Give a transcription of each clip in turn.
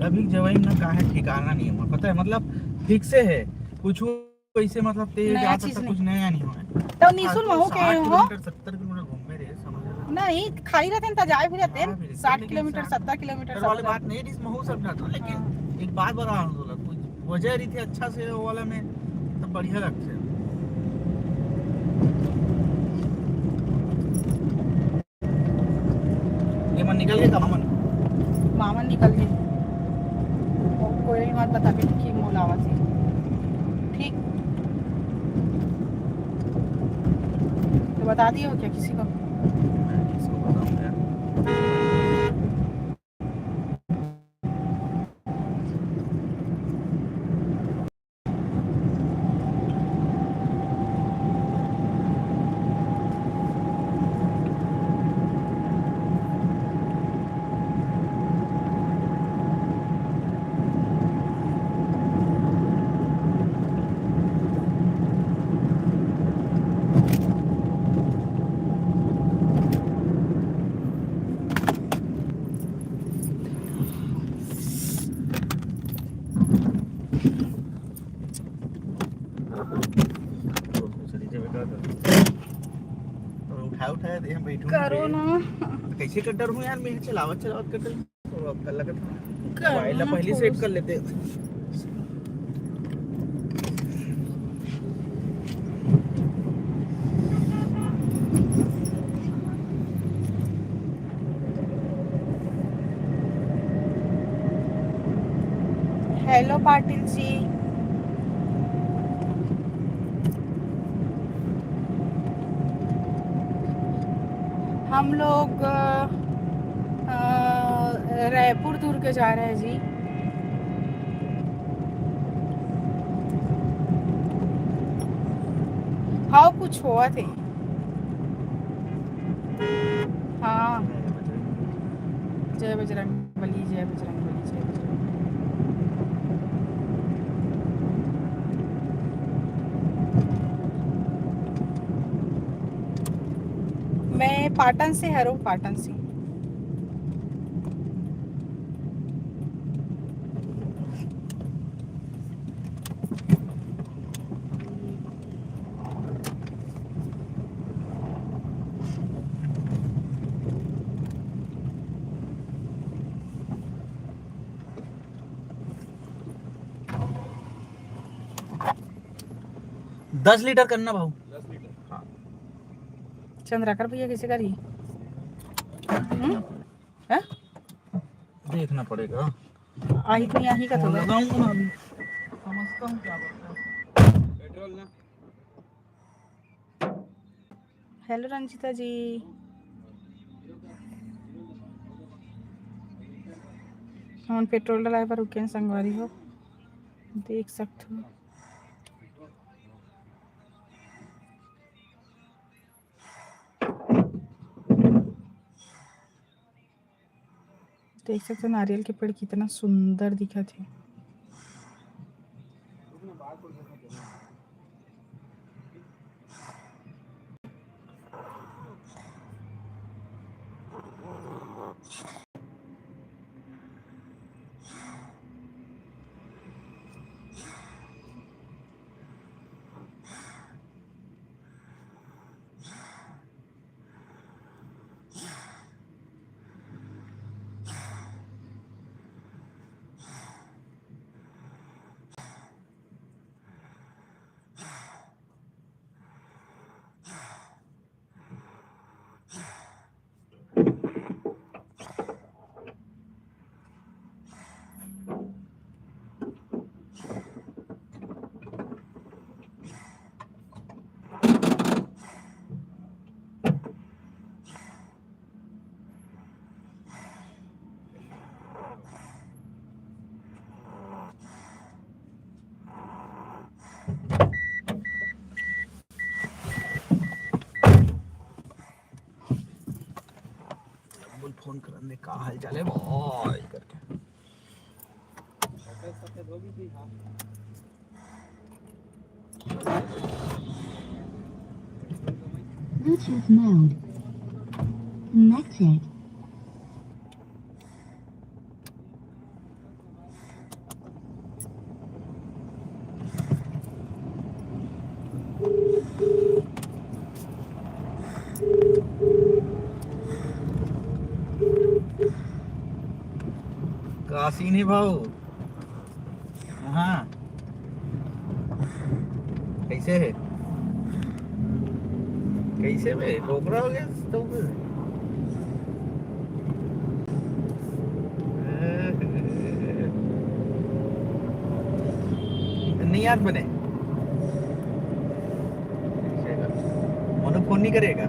अभी जवाई ना कहाँ है, ठिकाना नहीं हुआ, पता है, मतलब फिक्स है कुछ वैसे, मतलब तेज नया आता चीज था, नहीं कुछ नया नहीं हुआ है। तो हाँ निशुल तो महू के 60 हो किलोमीटर 70 किलोमीटर घूमे रहे, समझ रहे नहीं खाली रहते तो जाए भी रहते जा भी रहे थे, 60 किलोमीटर 70 किलोमीटर सब वाली उधर। बात नहीं, इस महू सब जाता, हाँ। लेकिन एक बात बता रहा हूँ बोला, कुछ वजह रही थी अच्छा से वो वाला में, तब बढ़िया लगते हैं। ये मन निकल गया था मन। मामा निकल गई कोई मत बता के ठीक मोलावा से ठीक तो बता दिए हो क्या किसी को? मैं किसको बताऊँ यार। तो दूसरी जगह का तो उठाया तो यहाँ बैठूंगा करो बे, ना तो कैसे कटर हूँ यार, मैं चलावत चलावत कटर, तो अब कल लगा था करो मोबाइल ना पहले थोड़ा सेट कर लेते। हेलो पाटिल जी हम लोग रायपुर दूर के जा रहे हैं जी। हाँ कुछ हुआ थे। हाँ जय बजरंग बली जय बजरंग बली जय बजरंग बली। मैं पाटन से हूँ पाटन से। 10 लीटर करना भाऊ। हाँ चंद्राकर भैया कैसे करी देखना पड़ेगा, है देखना पड़ेगा। आई तो यहाँ ही का तो है। लगाऊंगा ना अभी, समझता हूँ क्या बोलता है। हेलो रंजिता जी हम पेट्रोल डलाए पर रुके संगवारी हो देख सकते हो। देख सकते हो नारियल के पेड़ कितना सुंदर दिखा थे। फोन करने का हाल चाल है भाई करके। Bluetooth mode. Connected. राशि नहीं भाव। हाँ कैसे है, कैसे में ठोकरा हो गया तो नहीं याद बने। मनु फोन नहीं करेगा।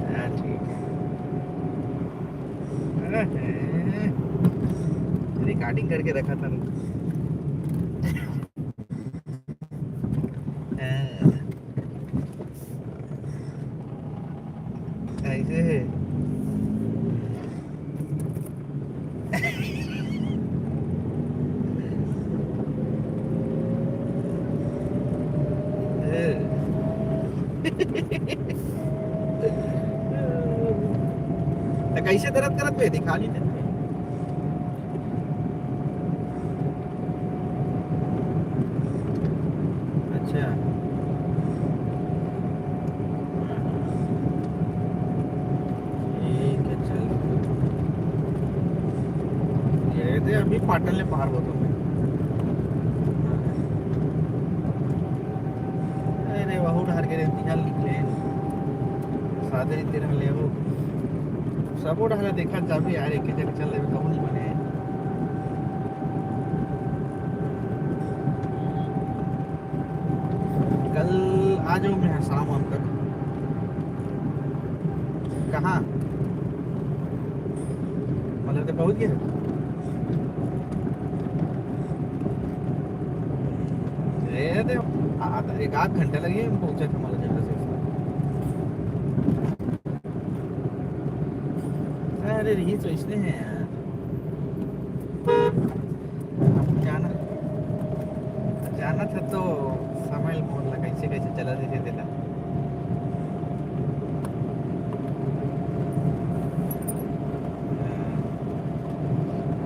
हाँ, ठीक है। रिकॉर्डिंग करके रखा था ना। ऐसे है। तो कैसे दर्द करत पे दिखा ली थे। अच्छा ठीक है चल। ये दे अभी पाटन ले पार हो तो मैं। अरे वहु ढार के निकाल निकले सादे रीते रह ले वो सब ढाला देखा जाबे यार एक जगह चल ले कहूं नहीं बने। कल आ जाऊँ मैं शाम वाम तक। कहाँ मतलब तो पहुँच गया। एक आध घंटा लगे पहुंचा था हमारा जगह से। अरे यही तो इसलिए है यार जाना जाना था तो समय मोहल्ला कैसे कैसे चला देते थे ना।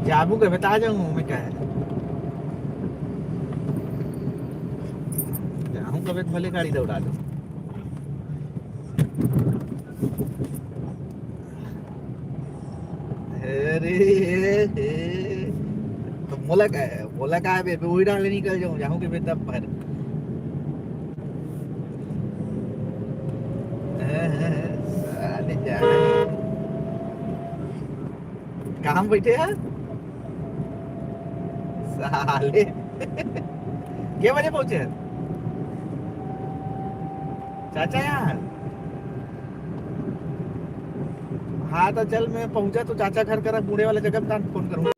जाबू के बता जाऊँ मैं क्या है जाऊँ कभी भले गाड़ी दौड़ा दो। अरे तो मोला का है बे वही डाले निकल जाऊँ जाऊँ के बे तब पर साले जाना कहाँ बैठे हैं साले क्या बजे पहुंचे हैं चाचा यार। हाँ तो चल मैं पहुंचा तो चाचा घर करा बूढ़े वाले जगह पे फोन करूंगा।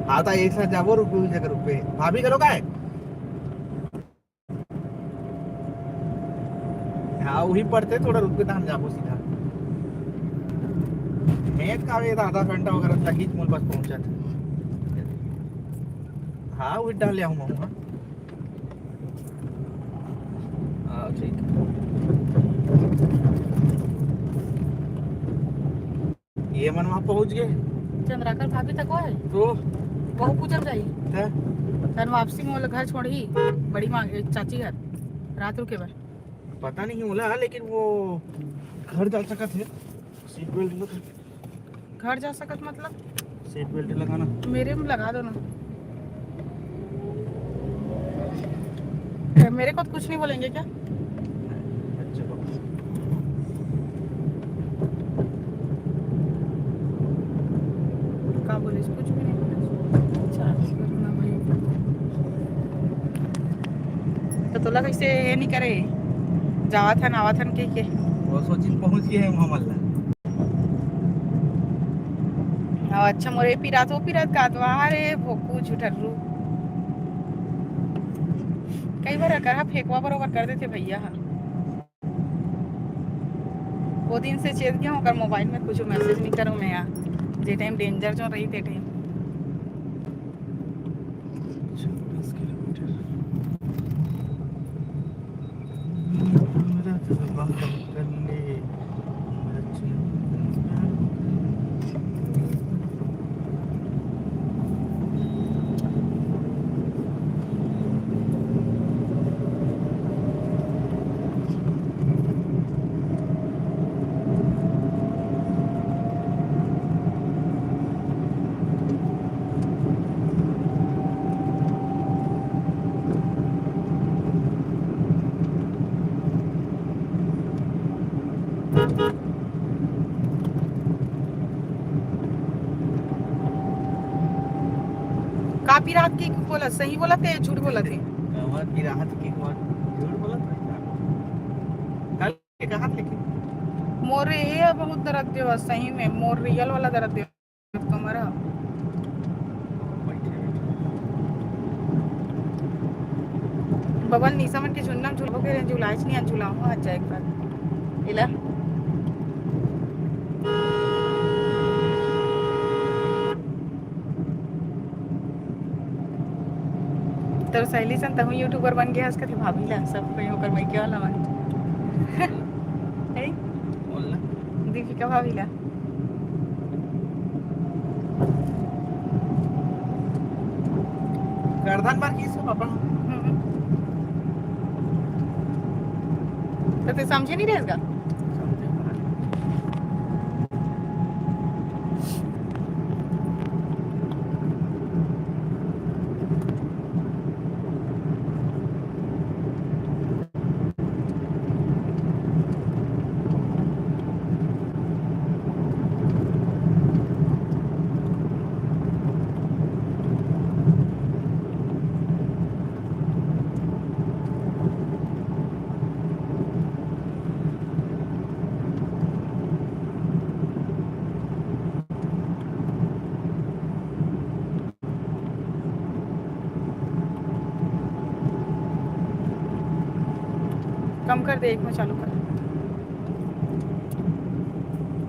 हाँ तो एक साथ जाबो रुपये उस जगह रुपये भाभी करो का है। हाँ वही पढ़ते थोड़ा रुपये दाम जाबो सीधा मेट का आधा घंटा वगैरह लगी मूल बस पहुंचा था। हाँ वही डाल लिया हूँ मैं। हाँ ठीक ये मन वहाँ पहुँच गए चंद्राकर भाभी तक है तो बहु पूजन जाई तन वापसी में घर छोड़ी बड़ी माँ चाची घर रात रुके बार पता नहीं बोला लेकिन वो घर जा सका थे। सीट बेल्ट लगा घर जा सकत मतलब सीट बेल्ट लगाना मेरे में लगा दो ना। मेरे को तो कुछ नहीं बोलेंगे क्या। अच्छा क्या बोले कुछ भी नहीं बोले। अच्छा भाई तो तोला कैसे ये नहीं करे जावाथन आवाथन के वो सोची पहुंच गए हैं वहाँ मल्ला। हाँ अच्छा मोरे पिरात वो पिरात का द्वारे भोकू झूठर्रू कई बार कहा फेंकवा बरोबर कर देते भैया। वो दिन से चेत गया हूँ मोबाइल में कुछ मैसेज नहीं करूँ मैं यार जे टाइम डेंजर जो रही थे टाइम 24 किलोमीटर की रात की बोला, सही बोला थे झूठ बोला थे? कमर की राहत की कौन झूठ बोला था कल के कहा लेकिन मोर ये बहुत दर्द दे सही में, मोर रियल वाला दर्द दे तुम्हारा। बैठे बैठे बबल निशा मन के झुन्ना झुलबो के झुलाइच नहीं झुलाओ आज जाए एक बार इला तर सहेली सन तहु यूट्यूबर बन गया इसका भाभी ला सब कोई होकर मैं क्या ला है बोलना दीपिका भाभी ला गर्दन पर की सब अपन तो ते समझे नहीं रहेगा। समझे बना कम कर दे एक में चालू कर।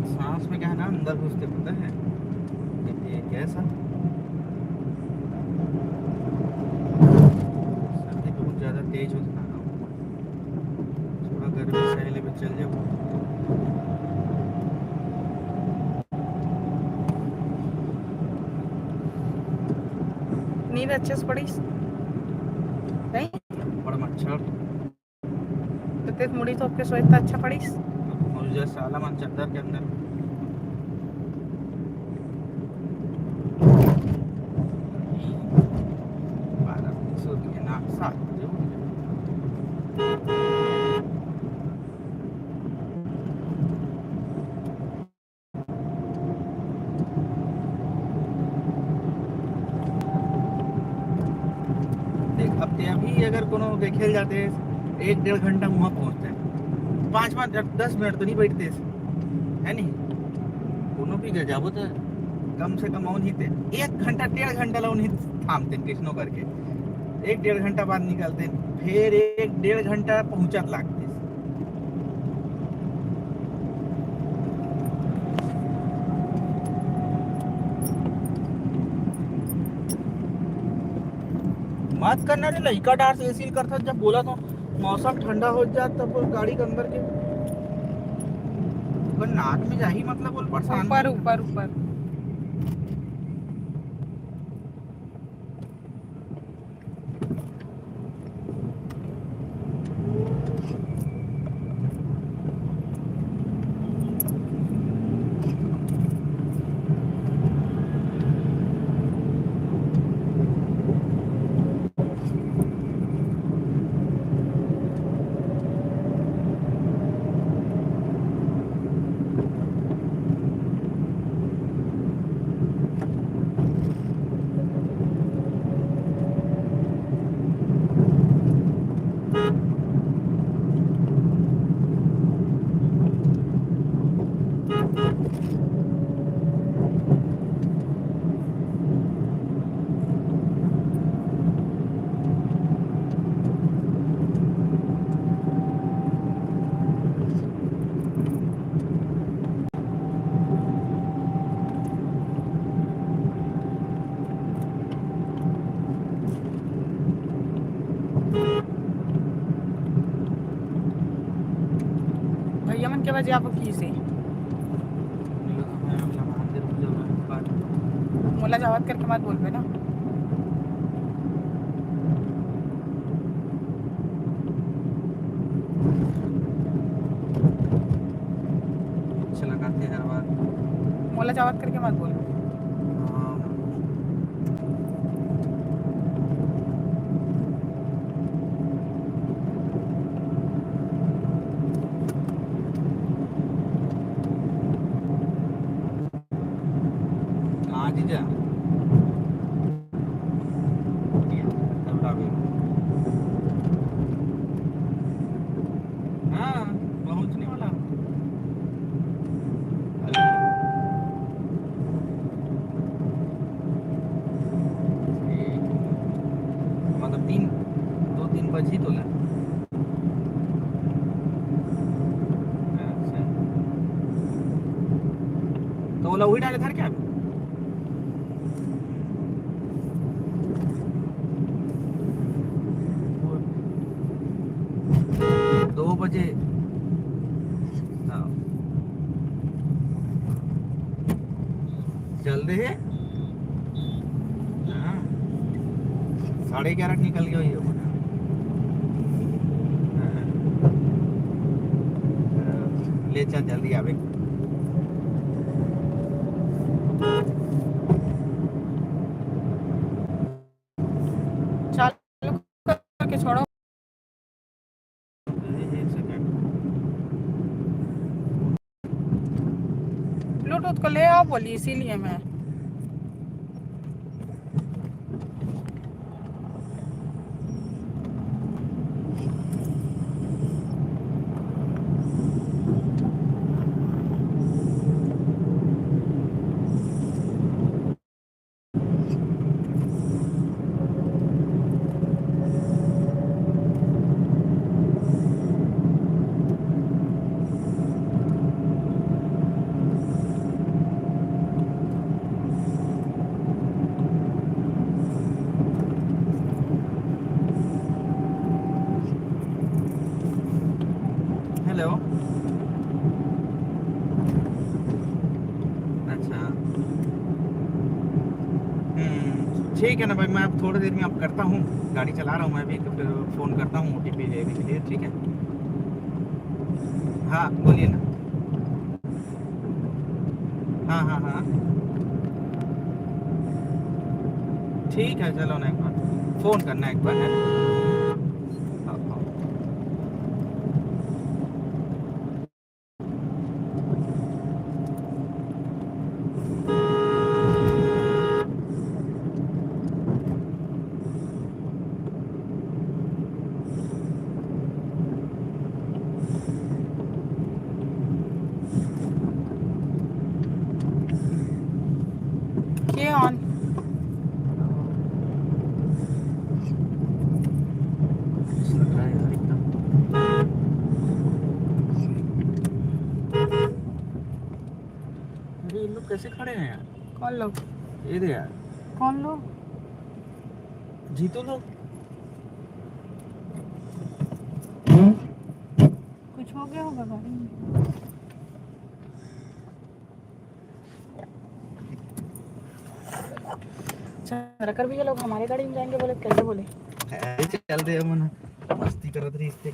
सांस में क्या है ना अंदर घुसते पता है ये कैसा सर्दी बहुत ज्यादा तेज होता है थोड़ा गर्मी सहले में चल जाओ नींद अच्छे से पड़ी नहीं बड़ा मच्छर तो तेज मुड़ी तो के सोए तो अच्छा पड़ी। मुझे साला मन चद्दर के अंदर साथ देख अब ते अभी अगर कोनो देखे जाते एक डेढ़ घंटा वहाँ पहुँचते हैं 5-10 मिनट तो नहीं बैठते है नहीं कोनो भी जाबो तो कम से कम उन्हीं थे 1 घंटा 1.5 घंटा ला उन्हीं थामते किसनो करके 1-1.5 घंटा बाद निकलते फिर 1-1.5 घंटा पहुँचत लागते मत करना रे लड़का डार से एसी करता जब बोला तो मौसम ठंडा हो जाता तब गाड़ी के अंदर के नाक में जा ही मतलब बोल परेशान ऊपर ऊपर ऊपर भैया मन के बजे आप की से मोला जावत करके मत बोल पे ना अच्छा लगाते हर बार मोला जावत करके मत बोल। आज जा बज ही तो ला। अच्छा, तो ओला वही डाले था क्या? 2 बजे। हाँ, जल्दी है। हाँ, 11:30 निकल गया ये। ले चल जल्दी आवे। चालू करके छोड़ो। एक सेकंड। ब्लूटूथ को ले आओ बोली, इसीलिए मैं हेलो। अच्छा, ठीक है ना भाई, मैं अब थोड़ी देर में अब करता हूँ, गाड़ी चला रहा हूँ मैं भी, तो फिर फ़ोन करता हूँ OTP लेने के लिए, ठीक है? हाँ बोलिए ना। हाँ हाँ हाँ, ठीक है, चलो ना, एक बार फ़ोन करना एक बार है। हाँ हाँ। ये ऑन। लग रहा है यार एकदम। अरे ये लोग कैसे खड़े हैं यार? कौन लोग? ये दे यार, कौन लोग? जीतू लोग। कुछ हो गया होगा गाड़ी में। रकर भी ये लोग हमारे गाड़ी में जाएंगे बोले, कैसे बोले? ऐसे चल दे मन, मस्ती करत रही इससे।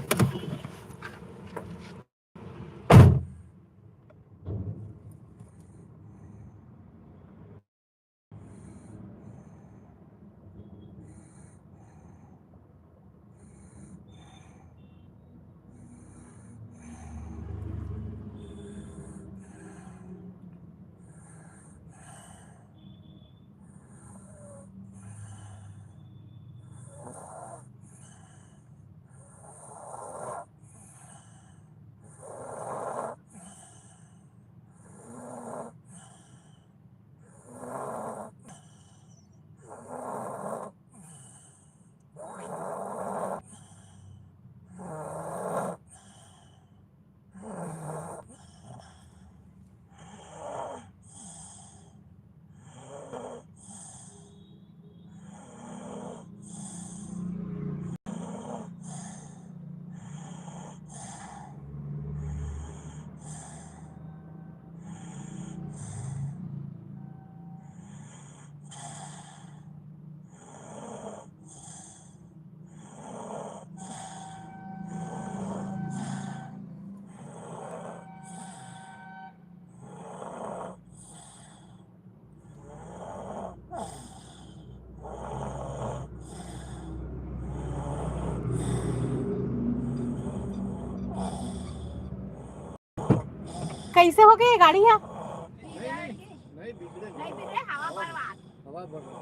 कैसे हो गई गाड़ी यहाँ?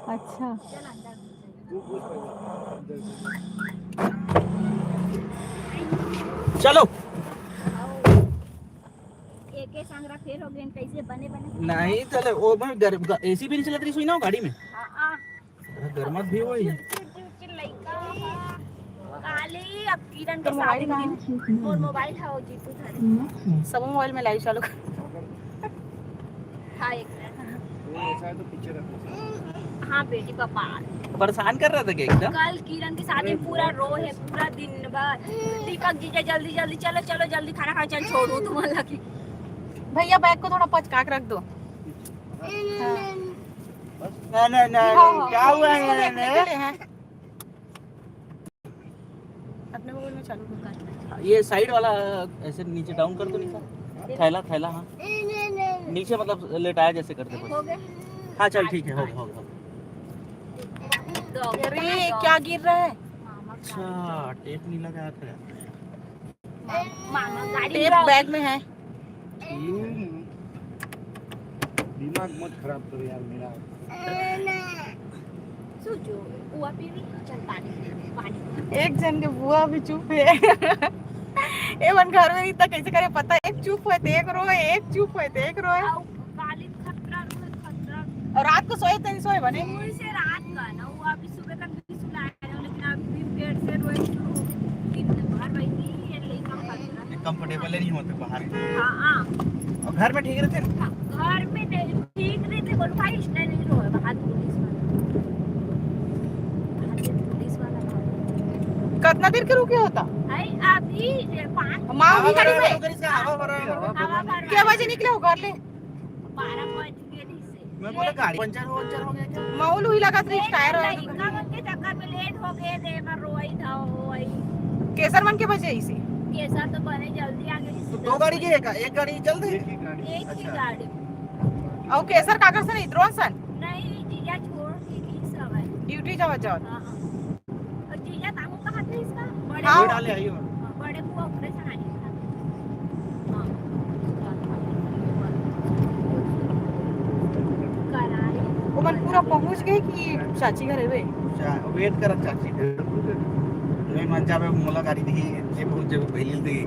अच्छा, चलो। एक संग फेर हो गए कैसे बने बने नहीं चले वो मैं AC भी नहीं चलत रही सुई ना गाड़ी में। आ गर्मत भी हुई। लइका काल खाली अब किरण तो के मोबाइल साथ कहाँ है? Bluetooth और mode. मोबाइल था वो जीतू था Message. सब मोबाइल में लाइव चालू हाँ एक मिनट ऐसा है तो पीछे रखो। हाँ बेटी पापा परेशान कर रहा था क्या एकदम? कल किरण के साथ में पूरा रो है पूरा दिन भर दीपक जीजा जल्दी जल्दी चलो चलो जल्दी खाना खा चल छोड़ू तुम्हारा की भैया बैग को थोड़ा पचका के रख दो। नहीं हाँ, क्या हुआ इसको है? देखने के लिए है। अपने मोबाइल में चालू कर। ये साइड वाला ऐसे नीचे डाउन कर दो नीचे। थैला थैला हाँ नीचे मतलब लेटाया जैसे करते हो बस। गए हाँ चल ठीक है हो। अरे क्या गिर रहा है? अच्छा टेप नहीं लगाया था। मामा गाड़ी टेप ड्राइव- बैग में है। दिमाग मत खराब करो यार मेरा। सूजो बुआ पीवी चल पानी एक जन के बुआ भी चुप है। ए मन घर में इतना कैसे करे पता है? एक चुप है तो एक रोए, एक चुप है तो एक रोए। आओ काली खतरा और रात को सोए तो नहीं सोए बने। मुझे से रात का ना वो अभी सुबह तक भी सुलाया है लेकिन अभी पेट से रोए शुरू दिन भर बैठी है लेकिन खतरा कंफर्टेबल नहीं होते बाहर। हां हां और घर में ठीक रहते ना? घर में नहीं ठीक नहीं थे बोल भाई इसने नहीं रोए बाहर पुलिस वाला कितना देर के रुके होता? है अभी 5 माँ भी खड़ी है। हवा भरा हवा भर क्या बजे निकले हो घर ले? 12 बज गए से मैं बोला गाड़ी पंचर हो गया क्या? माहौल हुई लगा तो टायर हो के चक्कर में लेट हो गए थे पर रोई था वही केसर मन के बजे इसे। कैसा तो बने जल्दी आ गई तो दो गाड़ी की एक गाड़ी चल दे। एक ही गाड़ी और केसर काकर से नहीं द्रोसन नहीं जीजा छोड़ के की सब है ड्यूटी जावा जाओ। हाँ, हाँ। और जीजा तामू कहाँ थे इसका बड़े हाँ। वो डाले आई हो। बड़े बुआ ऑपरेशन आने का कराए वो मन पूरा पहुंच गए कि चाची घर है वेट कर चाची नहीं मन जावे मोला गाड़ी दी ये बहुत जब पहले दी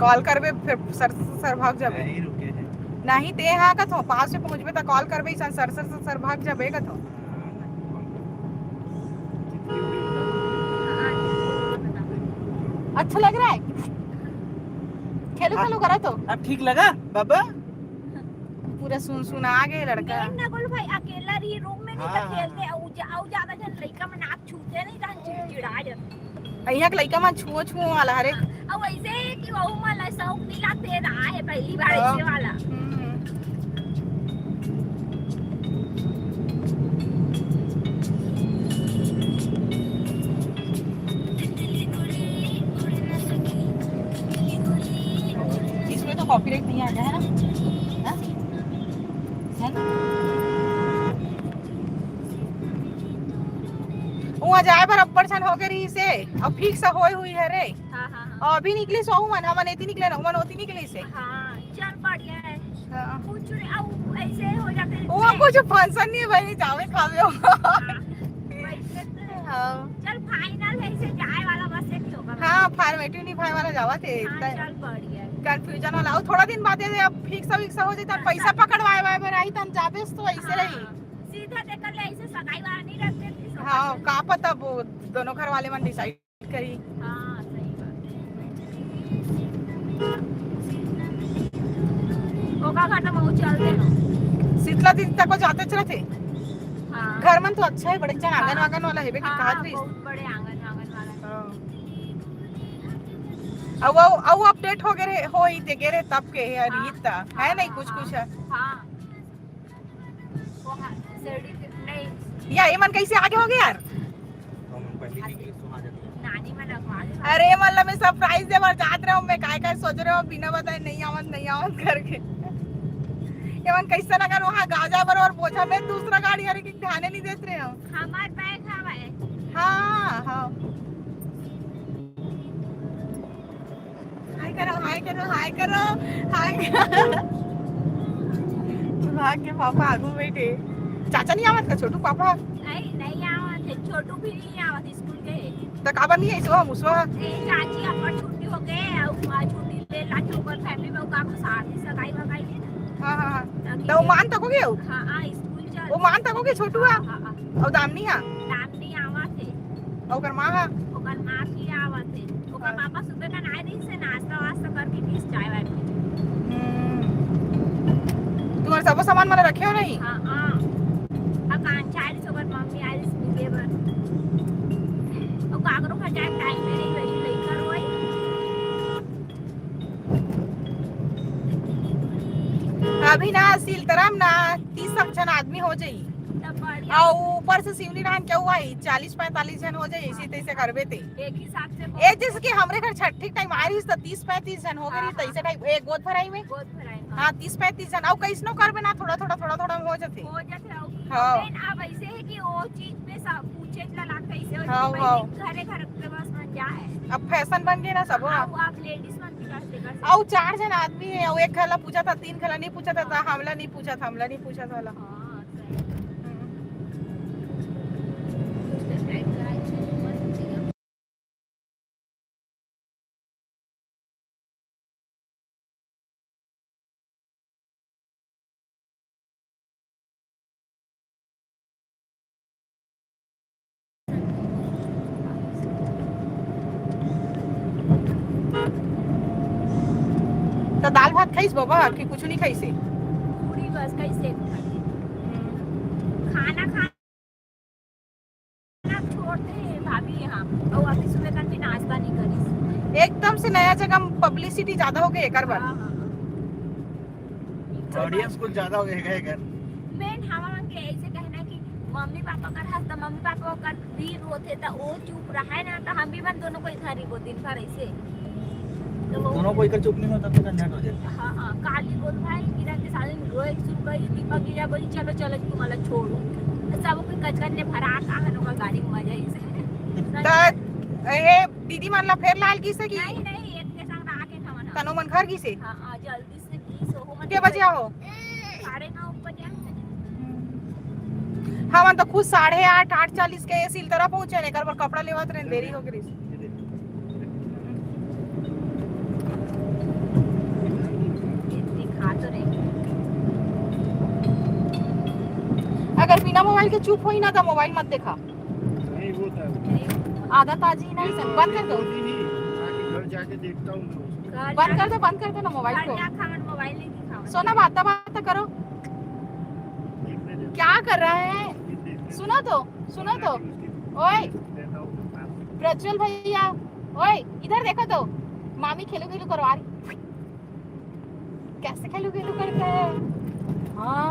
कॉल करबे फिर सर भाग जाबे नहीं रुके हैं। नहीं ते हाँ का तो पास से पहुंचबे तो कॉल करबे सर भाग जाबे का तो। अच्छा लग रहा है खेलो खेलो करा तो अब ठीक लगा बाबा? पूरा सुन आ गए लड़का। ना बोल भाई अकेला रही रूम में नहीं हाँ, तो खेलते औ ज्यादा जन लड़का में नाक छूते नहीं रहन चिड़चिड़ा जाते यहाँ के लड़का मन छुओ वाला हरे। अब वैसे कि वो वाला शौक नहीं लगते रहा है पहली बार ऐसे वाला इसमें तो कॉपीराइट नहीं आ जाए ना? है ना? वहाँ जाए पर अब्बड़ छन हो गई से अब फिक्स होई हुई है रे। हाँ हाँ और अभी निकले सो मन हम नेती निकले ना मन होती निकले से। हाँ चल बढ़िया है हाँ। कुछ नहीं अब ऐसे हो जाते हैं वहाँ कुछ फंक्शन नहीं है भाई जावे खावे हो। वैसे तो हाँ चल फाइनल है इसे जाए वाला बस एक ही होगा हाँ फॉर्मेटिव नहीं भाई वाला जावा थे हाँ चल बढ़िया है कंफ्यूजन वाला और थोड़ा दिन बाद ये अब फिक्स हो जाता पैसा पकड़वाए वाए में रही तन जाबे तो ऐसे रही। सीधा देखकर ले ऐसे सगाई वाला नहीं रखते थे सब हाँ का पता वो दोनों घर वाले मन डिसाइड करी। हाँ सही बात है ओका घाटा में चलते हैं शीतला दीदी तक को जाते चले थे। हाँ घर मन तो अच्छा है बड़े अच्छा आंगन वांगन वाला है बे कि हाँ, कहा थी। बहुत बड़े आंगन वाला अब वो अपडेट हो गए हो ही ते गए तब के है रीता है नहीं कुछ है। हाँ वो सर्टिफिकेट नहीं या ये मन कैसे आगे हो गया यार? पहले निकले तो आ जाते। नानी में लगवा दे अरे मतलब मैं सरप्राइज दे बार जात रहे हूँ मैं काय सोच रहे हो बिना बताए नहीं आवत करके। ये मन कैसे लगा वहाँ गाजा पर और बोझा में दूसरा गाड़ी हरे की ध्यान नहीं देते रहे हो। हमार बैग हवा है हाँ हाँ हाय करो भाग के पापा आगू बैठे। चाचा नहीं आवत का छोटू पापा नहीं आवत है छोटू भी नहीं आवत स्कूल के तो काबर नहीं है सो मुसवा ए चाची अपन छुट्टी हो गए और छुट्टी ले ला के ऊपर फैमिली में का शादी सगाई वगाई है ना हाँ तो वो मान तक हो गए हाँ स्कूल चल वो मान तक हो गए छोटू हाँ और दाम नहीं आ नाम नहीं आवत है ओकर माँ हा ओकर माँ की आवत है ओकर पापा सुबह का नाय रही से नाश्ता वास्ता करके किस चाय वाय पी। तुम्हारे सब सामान मैंने रखे हो नहीं हाँ हाँ आकांक्षा आई ओकर मम्मी आई मिले बर और कागरो का टाइम में नहीं रही लेकर होई अभी ना सिलतराम ना 30 जन आदमी हो जाई तब बढ़िया और ऊपर से सिवनी रहन क्या हुआ 40-45 जन हो जाई इसी तैसे करबे ते एक ही साथ से ए जैसे कि हमरे घर छठी टाइम आ रही तो 30-35 जन हो गई तैसे टाइम एक गोद भराई में गोद भराई हाँ 30-35 जन और कैसनो करबे ना थोड़ा थोड़ा हो जाते हो जाते हो हाँ। लेकिन अब ऐसे है कि वो चीज पे सब पूछे ला लागता ऐसे हो हाँ, कि हाँ। घरे घर के बस मन जा है अब फैशन बन गए ना सब आप लेडीज मन भी कर देगा और 4 जन आदमी है और एक खला पूछा था 3 खला नहीं पूछा था हमला नहीं पूछा था वाला हां सही तो दाल भात खाइस बाबा कि कुछ नहीं खाइसे पूरी बस कैसे खाना छोड़ते हैं भाभी यहाँ और अभी सुबह का भी नाश्ता नहीं करी एकदम से नया जगह पब्लिसिटी ज्यादा हो गई एक बार हाँ, ऑडियंस कुछ ज्यादा हो गया है घर मेन हमारा के ऐसे कहना कि मम्मी पापा कर हंस तो मम्मी पापा कर भी रोते तो वो चुप रहा है ना तो हम भी बन दोनों को इधर ही वो दिन भर ऐसे तो वो दोनों को इधर चुप नहीं होता तो झंझट हो जाता हाँ हाँ काली बोल भाई किरण के साथ में रोए शुरू गई दीपक गिरा बोली चलो चलो तुम्हारा छोड़ो सब कोई कचकन ने भरा का हनों गाड़ी में मजा इसे तो ए दीदी मानला फेर लाल की से की नहीं नहीं एक के संग आके थमना तनो मन घर की से हां हां जल्दी से 20 हो के बजे हो 9:30 बजे हाँ मन तो खुद 8:30 8:40 के सिल तरह पहुंचे ने कर पर कपड़ा लेवत रहे देरी हो गई दिखा तो रही अगर बिना मोबाइल के चुप होई ना तो मोबाइल मत देखा नहीं वो था आदत आज ही नहीं सर बंद कर दो घर जाके देखता हूँ बंद कर दो ना मोबाइल को मोबाइल नहीं दिखाओ सोना बात करो क्या कर रहे हैं सुनो तो ओए प्रज्वल भैया ओए इधर देखो तो मामी खेलू करवा रही कैसे खेलू करते हैं हाँ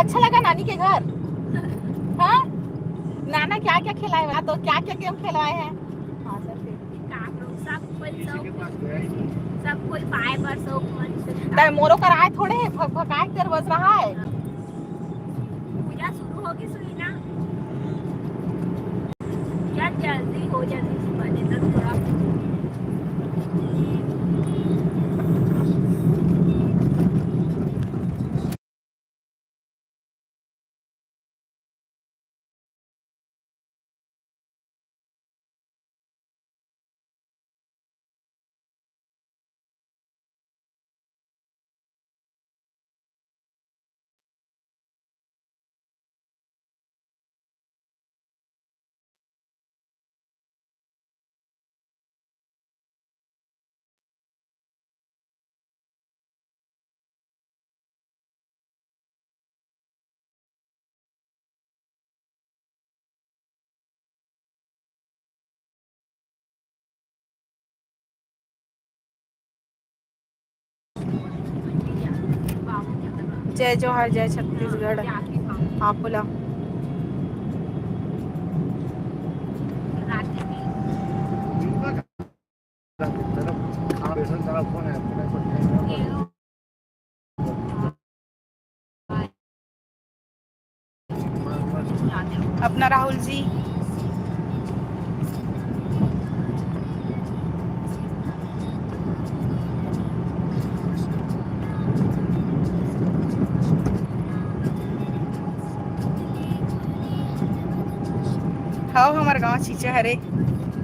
अच्छा लगा नानी के घर हाँ नाना क्या क्या खिलाए तो क्या क्या गेम खिलाए हैं हाँ सर सब कोई पाए पर सो फिर मोरो कराए थोड़े भकाए कर बज रहा है पूजा शुरू होगी सुनी ना क्या जल्दी हो जाती सुबह तक थोड़ा जय जोहार जय छत्तीसगढ़ हाँ बोला अपना राहुल जी हाँ हमारे गाँव चीचे हरे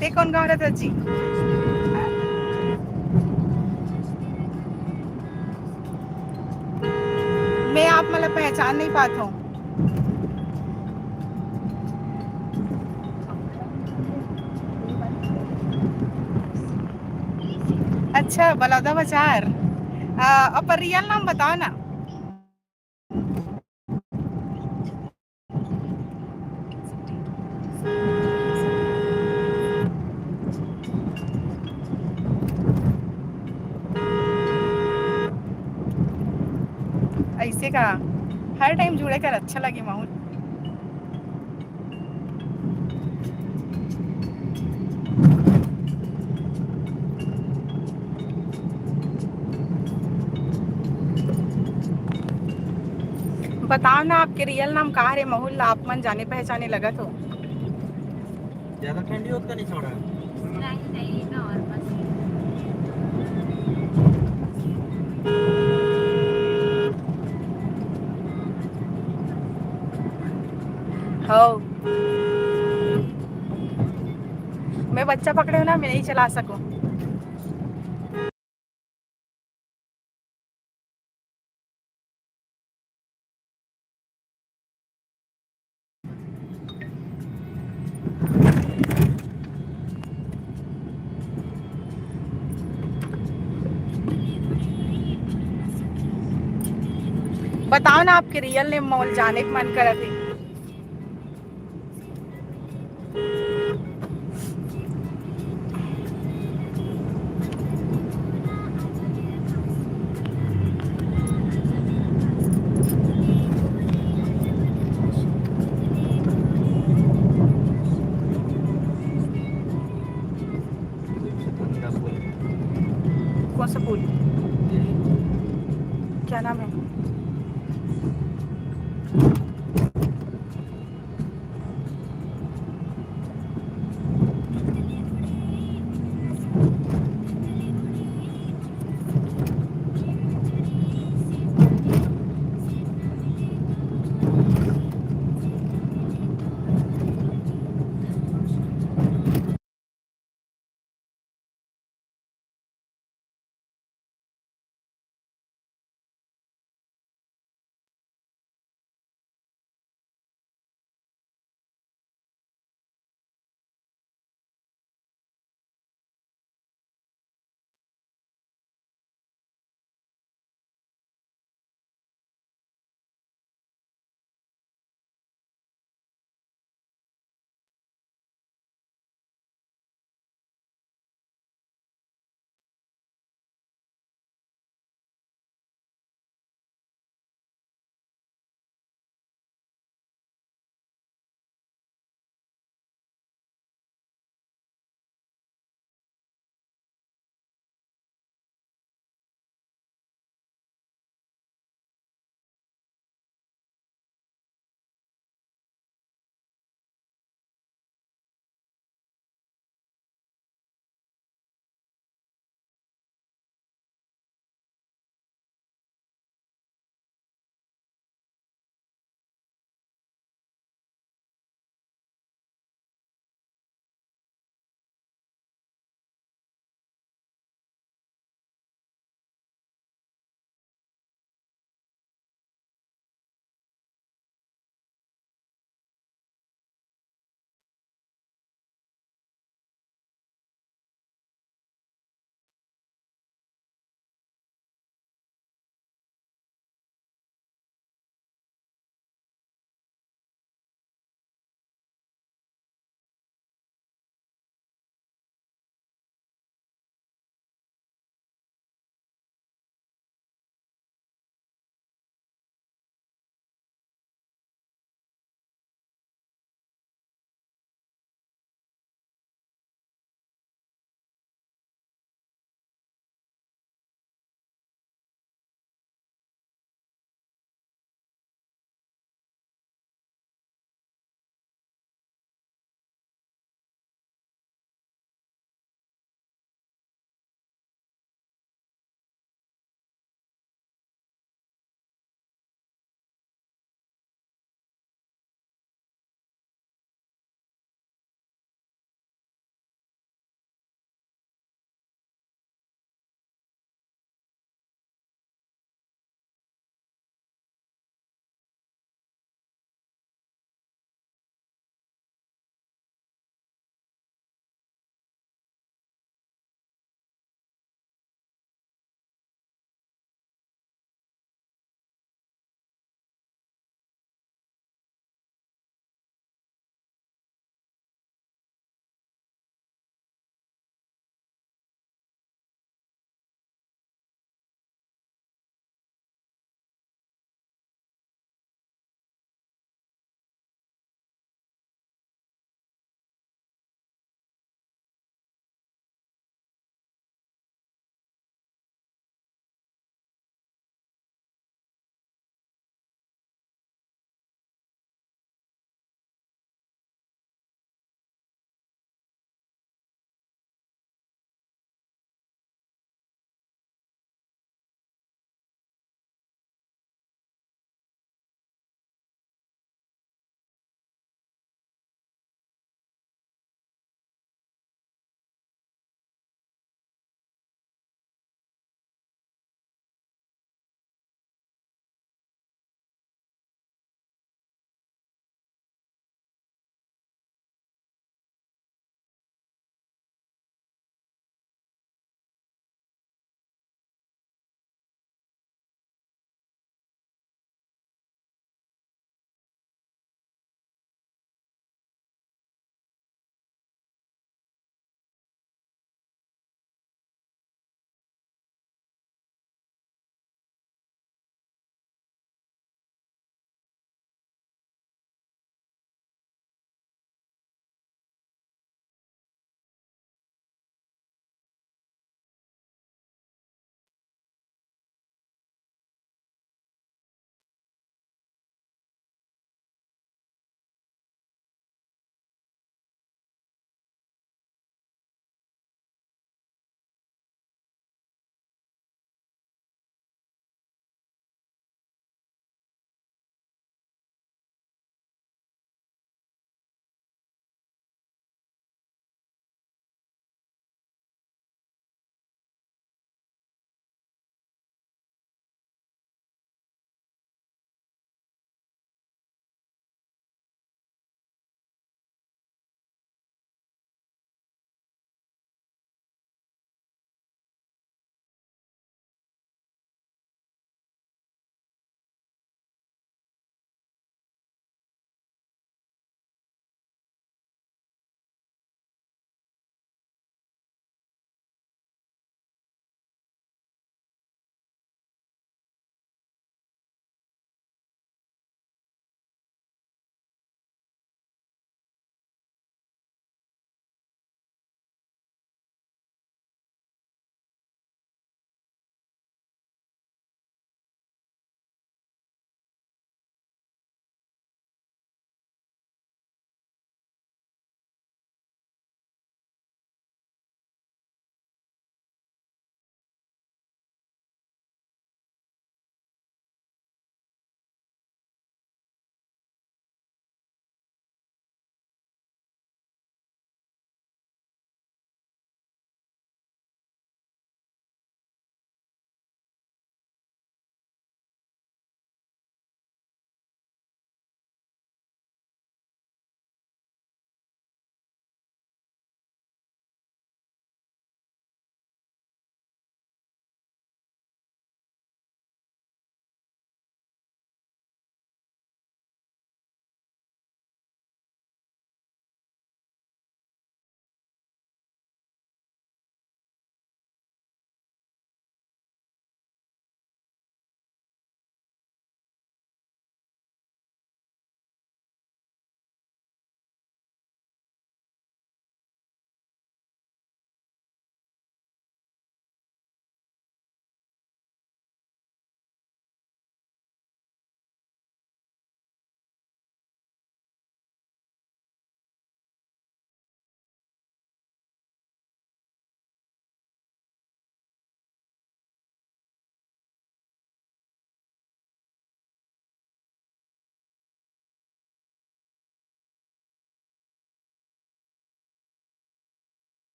ते कौन गाँव रहता जी मैं आप मतलब पहचान नहीं पाता हूँ। अच्छा बलौदा बाजार। अब रियल नाम बताओ ना। ऐसे का हर टाइम जुड़े कर अच्छा लगे माहौल। बताओ ना आपके रियल नाम कहाँ रे माहौल, आप मन जाने पहचाने लगा तो। ज्यादा ठंडी होत का नहीं छोड़ा? नहीं नहीं नॉर्मल। हो मैं बच्चा पकड़े हूँ ना, मैं नहीं चला सकूँ। बताओ ना आपके रियल नेम मोल जाने का मन करा थे। ठंडा बोल। कौन सा फूल, यही क्या नाम है?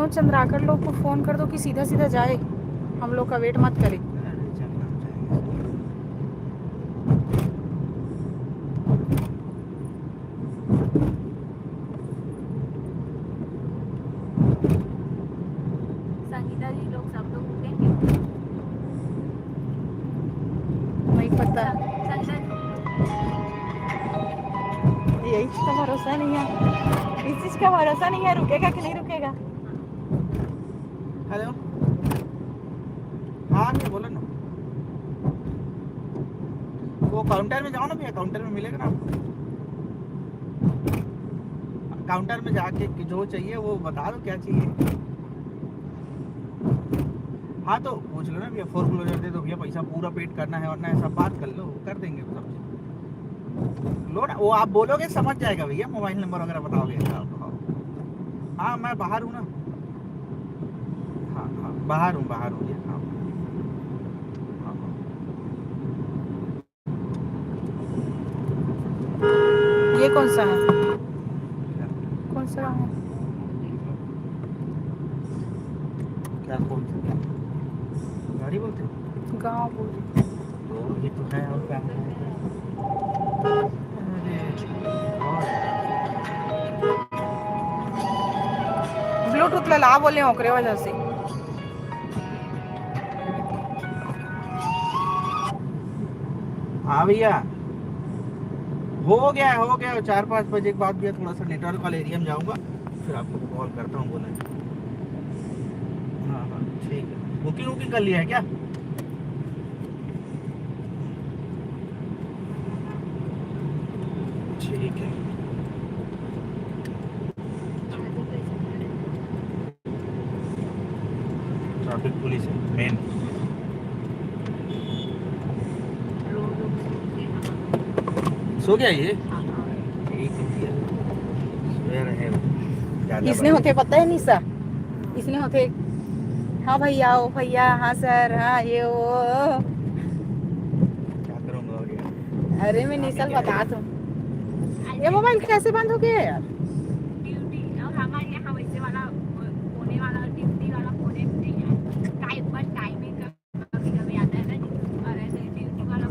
मनोज चंद्राकर लोग को फोन कर दो कि सीधा सीधा जाए, हम लोग का वेट मत करे। अरे चलना चाहिए। संगीता जी लोग सब लोग रुकेंगे। नहीं पता, संगीता यही चीज का भरोसा नहीं है, इस चीज का भरोसा नहीं है, रुकेगा कि नहीं रुकेगा। हेलो, हाँ जी बोलो ना। वो काउंटर में जाओ ना भैया, काउंटर में मिलेगा ना आपको। काउंटर में जाके जो चाहिए वो बता दो क्या चाहिए। हाँ तो पूछ लो ना भैया, 4 क्लोजर दे दो भैया, पैसा पूरा पेड करना है वरना ऐसा बात कर लो, कर देंगे सब चीज़। लो ना, वो आप बोलोगे समझ जाएगा भैया, मोबाइल नंबर वगैरह बताओगे। हाँ मैं बाहर हूँ ना। हाँ हाँ बाहर हूँ भैया। हाँ ये कौन सा है, कौन सा है? क्या कौन सा गाड़ी बोलते हैं? गाँव बोल, तो ये तो है और क्या है? ब्लूटूथ ला बोले ओकरे वजह से। हाँ भैया हो गया 4-5 बजे के बाद भैया थोड़ा सा नेटवर्क वाले एरिया में जाऊंगा, फिर आपको कॉल करता हूँ बोला। हाँ ठीक है। बुकिंग कर लिया है क्या? ठीक है। ट्रैफिक पुलिस है मेन। सो गया ये? ठीक है भैया, सोया रहे वो। ज़्यादा इसने होते पता है निशा, इसने होते हाँ भैया ओ भैया, हाँ सर, हाँ ये वो। क्या करूँगा और यार। अरे मैं निशा बता दूँ, ये मोबाइल कैसे बंद हो गया यार? ड्यूटी और हमारे यहाँ वैसे वाला होने वाला ड्यूटी वाला होने नहीं है, टाइम पर टाइमिंग कभी कभी आता है ना, और ऐसे ड्यूटी वाला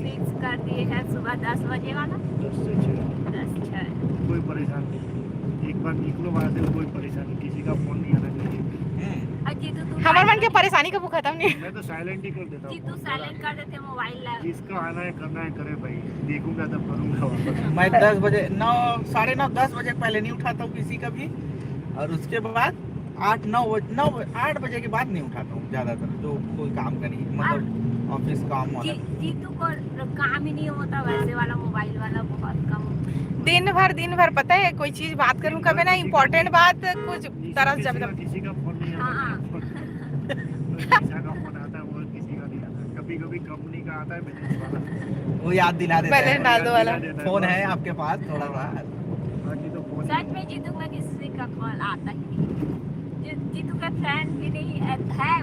फिक्स कर दिए हैं सुबह 10 बजे वाला। 10 से 6 10 6 कोई परेशानी नहीं, एक बार निकलो वहाँ से कोई परेशानी, किसी का फोन नहीं आना चाहिए। और जीतू तू हमारे मन के परेशानी का वो खत्म नहीं। मैं तो साइलेंट ही कर देता हूँ जीतू फोन। साइलेंट कर देते मोबाइल ला। जिसका आना है करना है करे भाई, देखूंगा तब करूंगा वापस। मैं 10 बजे 9 साढ़े 9 10 बजे पहले नहीं उठाता हूँ किसी का भी, और उसके बाद 8 बजे के बाद नहीं उठाता हूँ ज़्यादातर, जो कोई काम का नहीं है, मतलब ऑफिस काम वाला। जीतू को काम ही नहीं होता वैसे वाला, मोबाइल वाला बहुत कम। दिन भर पता है कोई चीज बात करूं कभी ना, इम्पोर्टेंट बात कुछ तरस जब किसी का फोन नहीं आता। हाँ। किसी का फोन आता है वो किसी का नहीं आता, कभी कभी कंपनी का आता है बिजनेस वाला, वो याद दिला देता पहले है, डाल दो वाला। फोन है आपके पास थोड़ा सा। बाकी तो फोन सच में जीतू में किसी का कॉल आता ही नहीं। जीतू का फ्रेंड भी नहीं है,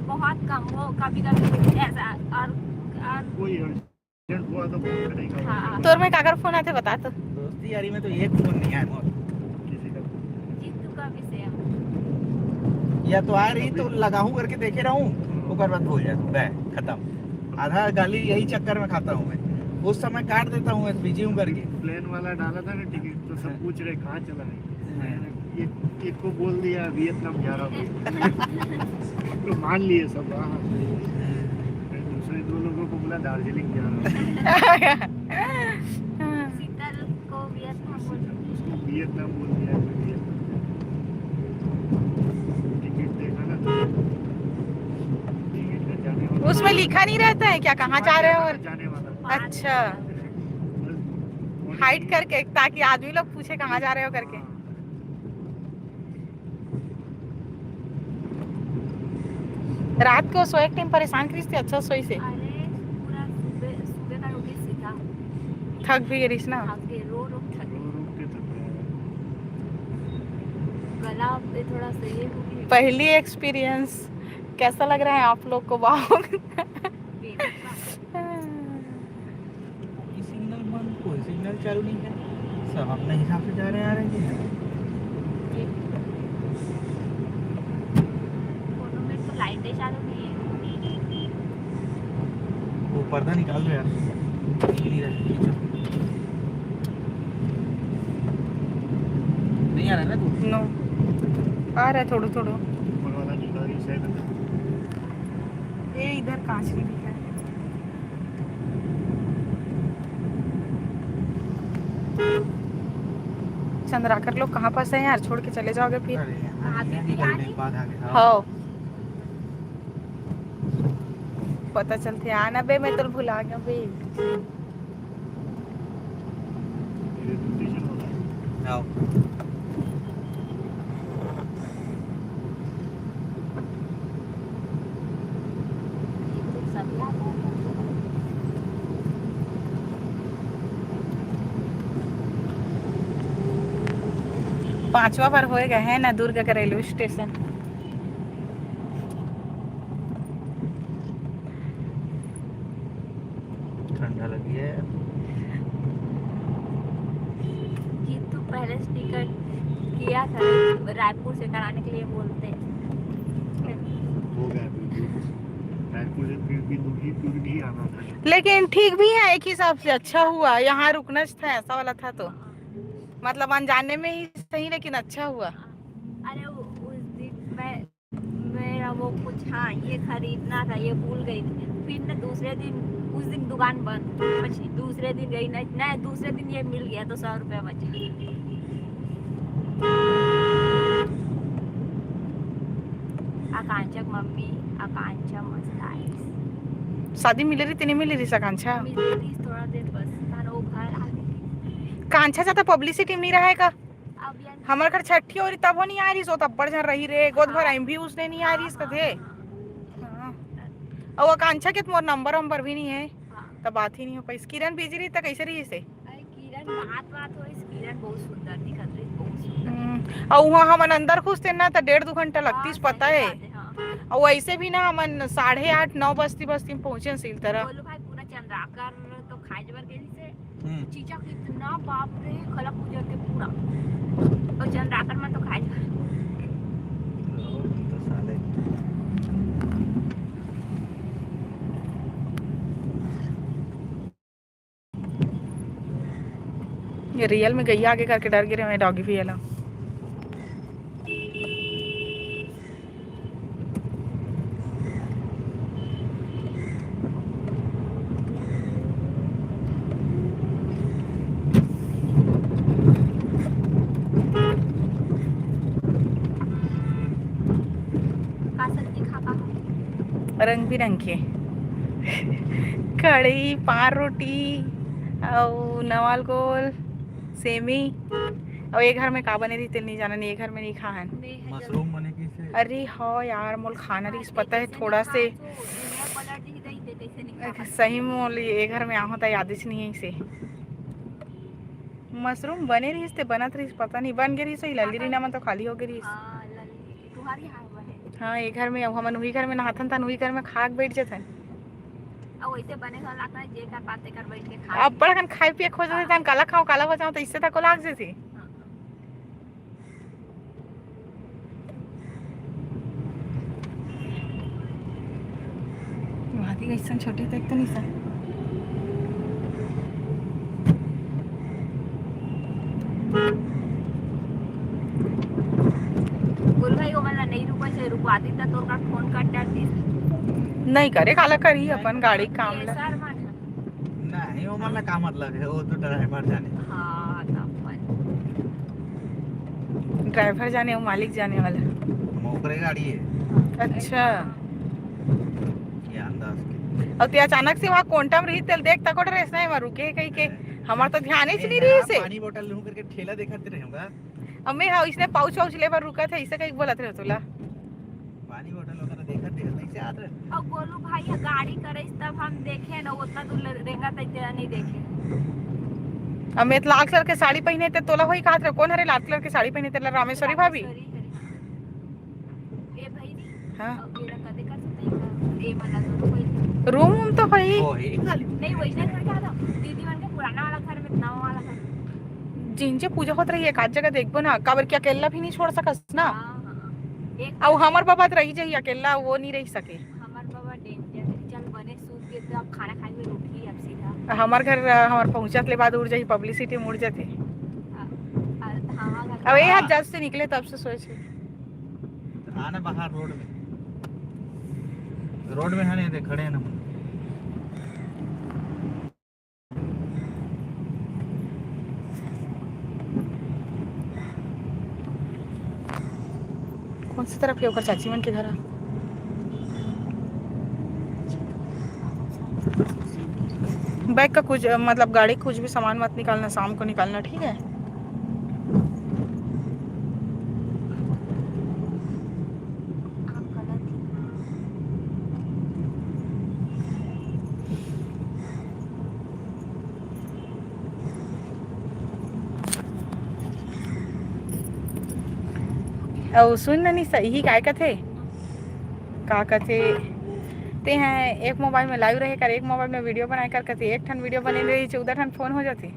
बहुत कम, वो कभी कभी ऐसा और कोई अर्जेंट हुआ तो फोन करेगा। हाँ। तोर में काकर फोन आते बता तो। दोस्ती यारी में तो एक फोन नहीं है मोर। किसी का जीतू का भी सेम। या तो आ रही तो लगाऊं करके देखे रहूं, ऊपर बाद भूल जाता, बस खत्म। आधा गाली यही चक्कर में खाता हूँ मैं, उस समय काट देता हूँ बिजी हूँ करके। प्लेन वाला डाला था ना टिकट, तो सब पूछ रहे कहाँ चला है, एक को बोल दिया वियतनाम जा रहा हूँ। तो मान लिए सब। हाँ दूसरे 2 लोगों को बोला दार्जिलिंग जा रहा हूँ। शीतल को वियतनाम बोल उसको वियतनाम बोल दिया। टिकट देखा ना तो टिकट का जाने वाला, उसमें लिखा नहीं रहता है क्या कहाँ जा रहे हो? और जाने वाला। अच्छा, हाइड करके ताकि आदमी लोग पूछे कहाँ जा रहे हो करके। रात को सोए टाइम परेशान करी थी, अच्छा सोई से अरे पूरा सुबह का रोटी सीधा थक भी गई ना। आगे रो थक गई। रुक के तक गला पे थोड़ा सा ये हो गया। पहली एक्सपीरियंस कैसा लग रहा है आप लोग को? वाह। सिग्नल बंद, कोई सिग्नल चालू नहीं है, सब अपने हिसाब से जा रहे हैं आ रहे हैं। पर्दा निकाल दो यार, नहीं रहा, खींचो। नहीं आ रहा है ना तू? नो आ रहा है थोड़ा थोड़ा। ऊपर वाला निकाल रही शायद। ये इधर कांच नहीं दिखा है। चंद्राकर लोग कहाँ पास है यार, छोड़ के चले जाओगे फिर। अरे यार, आगे मेहंदी भी करने आगे। के बाद आ गया। हाँ पता चलते आना बे, मैं तो भुला गया बे। मेरे तो स्टेशन हो रहा है। आओ। सब याद है। 5वां बार होएगा है ना दुर्ग का रेलवे स्टेशन। ठंडा लगी है। जीतू पहले टिकट किया था रायपुर से कराने के लिए बोलते हैं। हो गया बिल्कुल। रायपुर से फिर भी दूर नहीं आना था। लेकिन ठीक भी है एक हिसाब से, अच्छा हुआ यहाँ रुकना था, ऐसा वाला था तो मतलब अनजाने में ही सही, लेकिन अच्छा हुआ। अरे उस दिन मेरा वो कुछ हाँ ये खरीदना था, ये भूल गई थी। फिर ना दूसरे दिन उस दिन दुकान बंद, પછી दूसरे दिन गई ना दूसरे दिन ये मिल गया तो 100 रुपया बचा। आकांक्षा मम्मी आकांक्षा मस्त आई शादी मिले रही नहीं मिले रही सा कांछा? मिली थोड़ा देर बस थाना वो घर आ गई। कांछा ज्यादा पब्लिसिटी नहीं रहा है का? अब यार हमारे घर छठी हो रही तब वो नहीं आ रही, सो तब बढ़ जा रही रे गोद भर आई भी उसने नहीं आ रही इसका थे। हाँ। और वो कांछा के तुम्हारा नंबर भी नहीं है तब बात ही नहीं हो पाई। किरण बिजी रही तो कैसे रही इसे? अरे किरण बात हो इस किरण बहुत सुंदर दिखत रही, बहुत सुंदर। और वहाँ हम अंदर घुसते ना तो 1.5-2 घंटा लगती हाँ, पता सही है। बात हाँ। और वैसे भी ना हम 8:30-9 बजती में पहुंचे सील तरह। बोलो भाई पूरा चंद्राकर तो खाए जबर गेली से हम्म। चीजा कितना बाप रे खलक गुजर के पूरा और चंद्राकर में तो खाए जबर। तो साले ये रियल में गई आगे करके डर गिरे मैं डॉगी भी आला। का सब्जी खा का रंग बिरंगे कढ़ी, पार रोटी और नवाल गोल सेमी। और ये घर में का बने रही तेल नहीं जाना, नहीं ये घर में नहीं खान। मशरूम बने की से। अरे हाँ यार मोल खाना रही पता है थोड़ा से सही मोल ये घर में आहो तो याद नहीं है इसे। मशरूम बने रही थे बनत रही पता नहीं बन गई सही लल्ली रही ना मन तो खाली हो गई। तुम्हारी हाल बने हाँ ये घर में हम वही घर में नहाथन था वही घर में खाक बैठ जाथन। अब वैसे बने का लगता है जे का बातें कर बैठ के खा अब बड़ा खाए पिए खोज देते काला खाओ काला बचाओ तो इससे तक लाग जेती। वादी कैसन छोटी तक तो नहीं सा। बोल भाई वो मला नहीं रुपा से रुकवाती तो तोर का फोन काट डालती नहीं करे काला करी अपन गाड़ी काम ला। सर मान नहीं वो मतलब का मतलब है वो तो ड्राइवर जाने। हाँ तब ड्राइवर जाने वो मालिक जाने वाला। मोकरे गाड़ी है अच्छा ये अंदाज के। और ते अचानक से वहाँ कोंटम रही तेल देख तक रेस नहीं मारू के कहीं के हमार तो ध्यान ही नहीं रही से। पानी बोतल लूं करके ठेला दिखाते रहूंगा। अम्मे हाँ इसने पाउच वाउच लेकर रुका था इसे कहीं बोलत रहे तोला। पानी बोतल वगैरह देखा नहीं से आते। और बोलू भाई ये गाड़ी करे तब हम देखे ना उतना दूर रेंगा तक तेरा नहीं देखे। अमित लाल कलर के साड़ी पहने थे तोला वही कहा था कौन हरे लाल कलर की साड़ी पहने थे रामेश्वरी भाभी। ए भाई हाँ अब ये कदे कर सकते ए वाला तो कोई रूम तो भाई ओ है खाली। नहीं वैसे घर क्या था दीदी मन के पुराना वाला घर में नवा वाला घर। जिनसे पूजा होत रही है एक जगह देखबो ना काबर के अकेला भी नहीं छोड़ सकस ना। हाँ एक और हमार बाबा रही जाई अकेला वो नहीं रह सके। हमार बाबा डेंजर चल बने सूत के तो अब खाना खाए हुए हमार घर हमार पहुंचत ले बाद उड़ जाही पब्लिसिटी मुड़ जाते अब ये हाथ जज से निकले तब से सोचे आना बाहर रोड में है नहीं थे खड़े हैं ना कौन सी तरफ के होकर चाची मन के घर बैग का कुछ मतलब गाड़ी कुछ भी सामान मत निकालना शाम को निकालना ठीक है और सुन नहीं सही काय कथे का कथे ते हैं एक मोबाइल में लाइव रहे कर एक मोबाइल में वीडियो बनाए कर कथे एक ठन वीडियो बने रही 14 ठन फोन हो जाते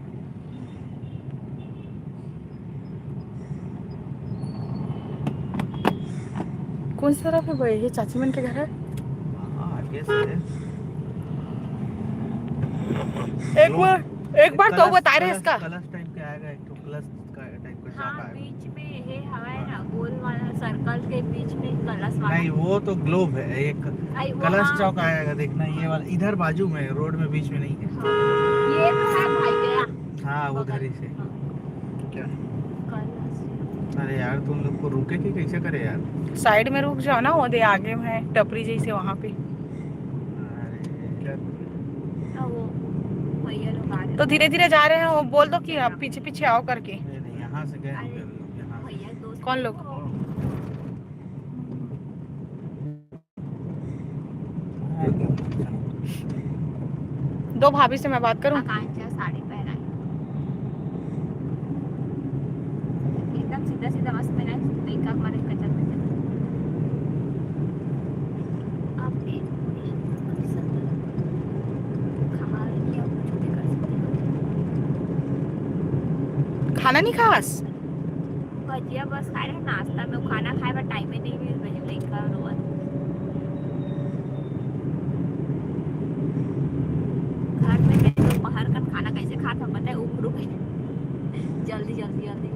कौन सी तरफ है वो ये चाची मन के घर है आगे से एक बार तो बता रहे इसका कलश टाइप के आएगा एक तो कलश का टाइप का हाँ चाप आएगा बीच में ये हवा है ना गोल वाला सर्कल के बीच में कलश वाला नहीं वो तो ग्लोब है एक आई, वो कलश हाँ, चौक आएगा देखना ये वाला इधर बाजू में रोड में बीच में नहीं है ये तो है भाई गया हाँ उधर ही से क्या कलश अरे यार तुम लोग को रुके कि कैसे करे यार साइड में रुक जाओ ना वो दे आगे में है टपरी जैसे वहां पे अरे क्या वो भैया लोग आ रहे तो धीरे धीरे जा रहे हैं वो बोल दो कि आप पीछे पीछे आओ करके नहीं, यहाँ से गए होंगे लोग, यहाँ से। भैया दोस्त कौन लोग दो भाभी से मैं बात करूं आकांक्षा साड़ी पहना एकदम सीधा सीधा मस्त पहना लड़का हमारे कचर में आप खाना नहीं खास भजिया बस खाए रहे नाश्ता में खाना खाए पर टाइम में नहीं मिल रही लड़का रोज घर में मैं तो बाहर का खाना कैसे खाता पता है उखरू जल्दी जल्दी जल्दी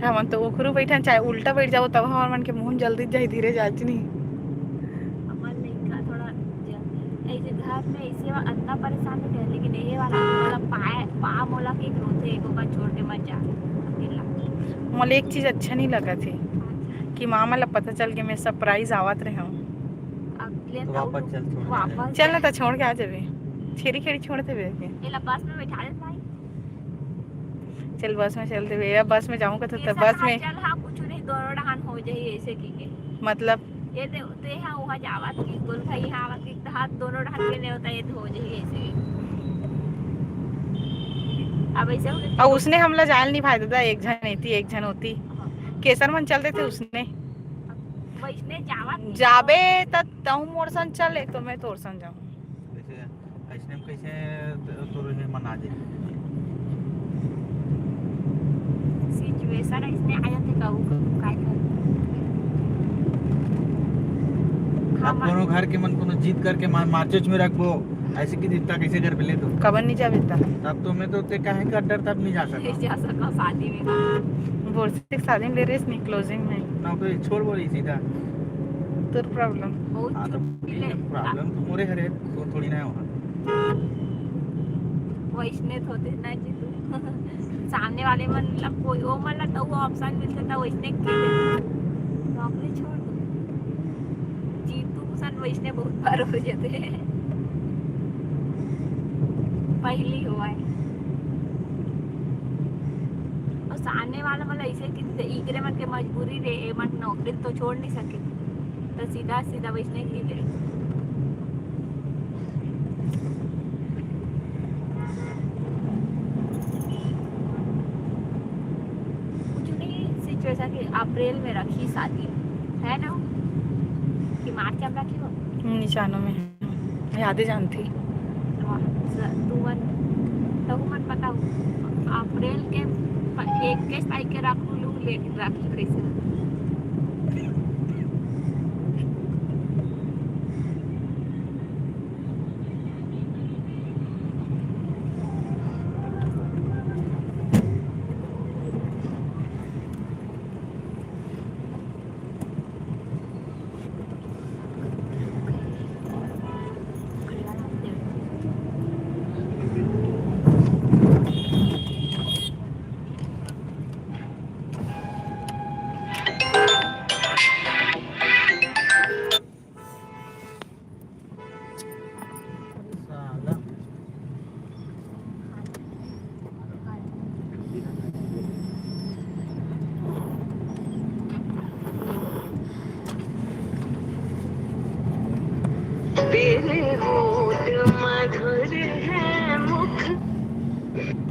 हम तो उखरू बैठा चाहे उल्टा बैठ जाओ तब हमारे मन के मुंह जल्दी जाए धीरे जाती नहीं अमन लड़का थोड़ा ऐसे घर में ऐसे अंदर परेशान है लेकिन ये वाला पा मोला के रोते एक बार छोड़ के मत जा अकेला मुझे एक चीज अच्छा नहीं लगा थी कि मामा ला पता चल के मैं सरप्राइज आवत रहे हूँ अगले तो वापस चल छोड़ वापस चल ना तो छोड़ के आ जावे छेरी खेड़ी छोड़ते हुए के ये ला बस में बैठा ले भाई चल बस में चलते हुए या बस में जाऊंगा तो बस में चल हाँ कुछ नहीं दोनों डहान हो जाए ऐसे की के मतलब ये ते हाँ वहाँ जावत की बोल भाई हाँ आवत की हाथ दोनों डहान के नहीं होता ये तो हो जाए ऐसे अब ऐसे हो गया और उसने हमला जाल नहीं फायदा था एक जन होती एक जन होती केसर मन चलते थे उसने वैसने जावत जाबे तू मोर सन चले तो मैं तोर सन जाऊं कैसे ऐसने में कैसे तो रहे मना जाए सिचुएशन इसने आया थे कहू काय कर अब कोनो घर के मन कोनो जीत करके मार्चेज में रखबो ऐसे की दिखता कैसे घर पे ले तो कबर नहीं जाबे तब तो मैं तो ते काहे का डर तब नहीं जा सकता जा सका शादी में बोल से शादी में ले रहे नहीं क्लोजिंग में ना तो छोड़ बोली सीधा तोर प्रॉब्लम बहुत हाँ तो प्रॉब्लम तो मोरे घरे तो थोड़ी ना होगा वैसने होते ना जी तू सामने वाले मतलब कोई वो मतलब तो वो ऑप्शन मिलता था वैसने के नौकरी छोड़ दो जीतू सन वैसने बहुत बार हो जाते हैं पहली हुआ है और सामने वाला मतलब ऐसे कि इकरे मन के मजबूरी रे मन नौकरी तो छोड़ नहीं सके तो सीधा सीधा वैसने की दे कुछ नहीं सिचुएशन कि अप्रैल में रखी शादी है ना कि मार्च में रखी हो निशानों में मैं यादें जानती तो मन पता अप्रैल के 21 तारीख के रखू लू लेकिन राखी कैसे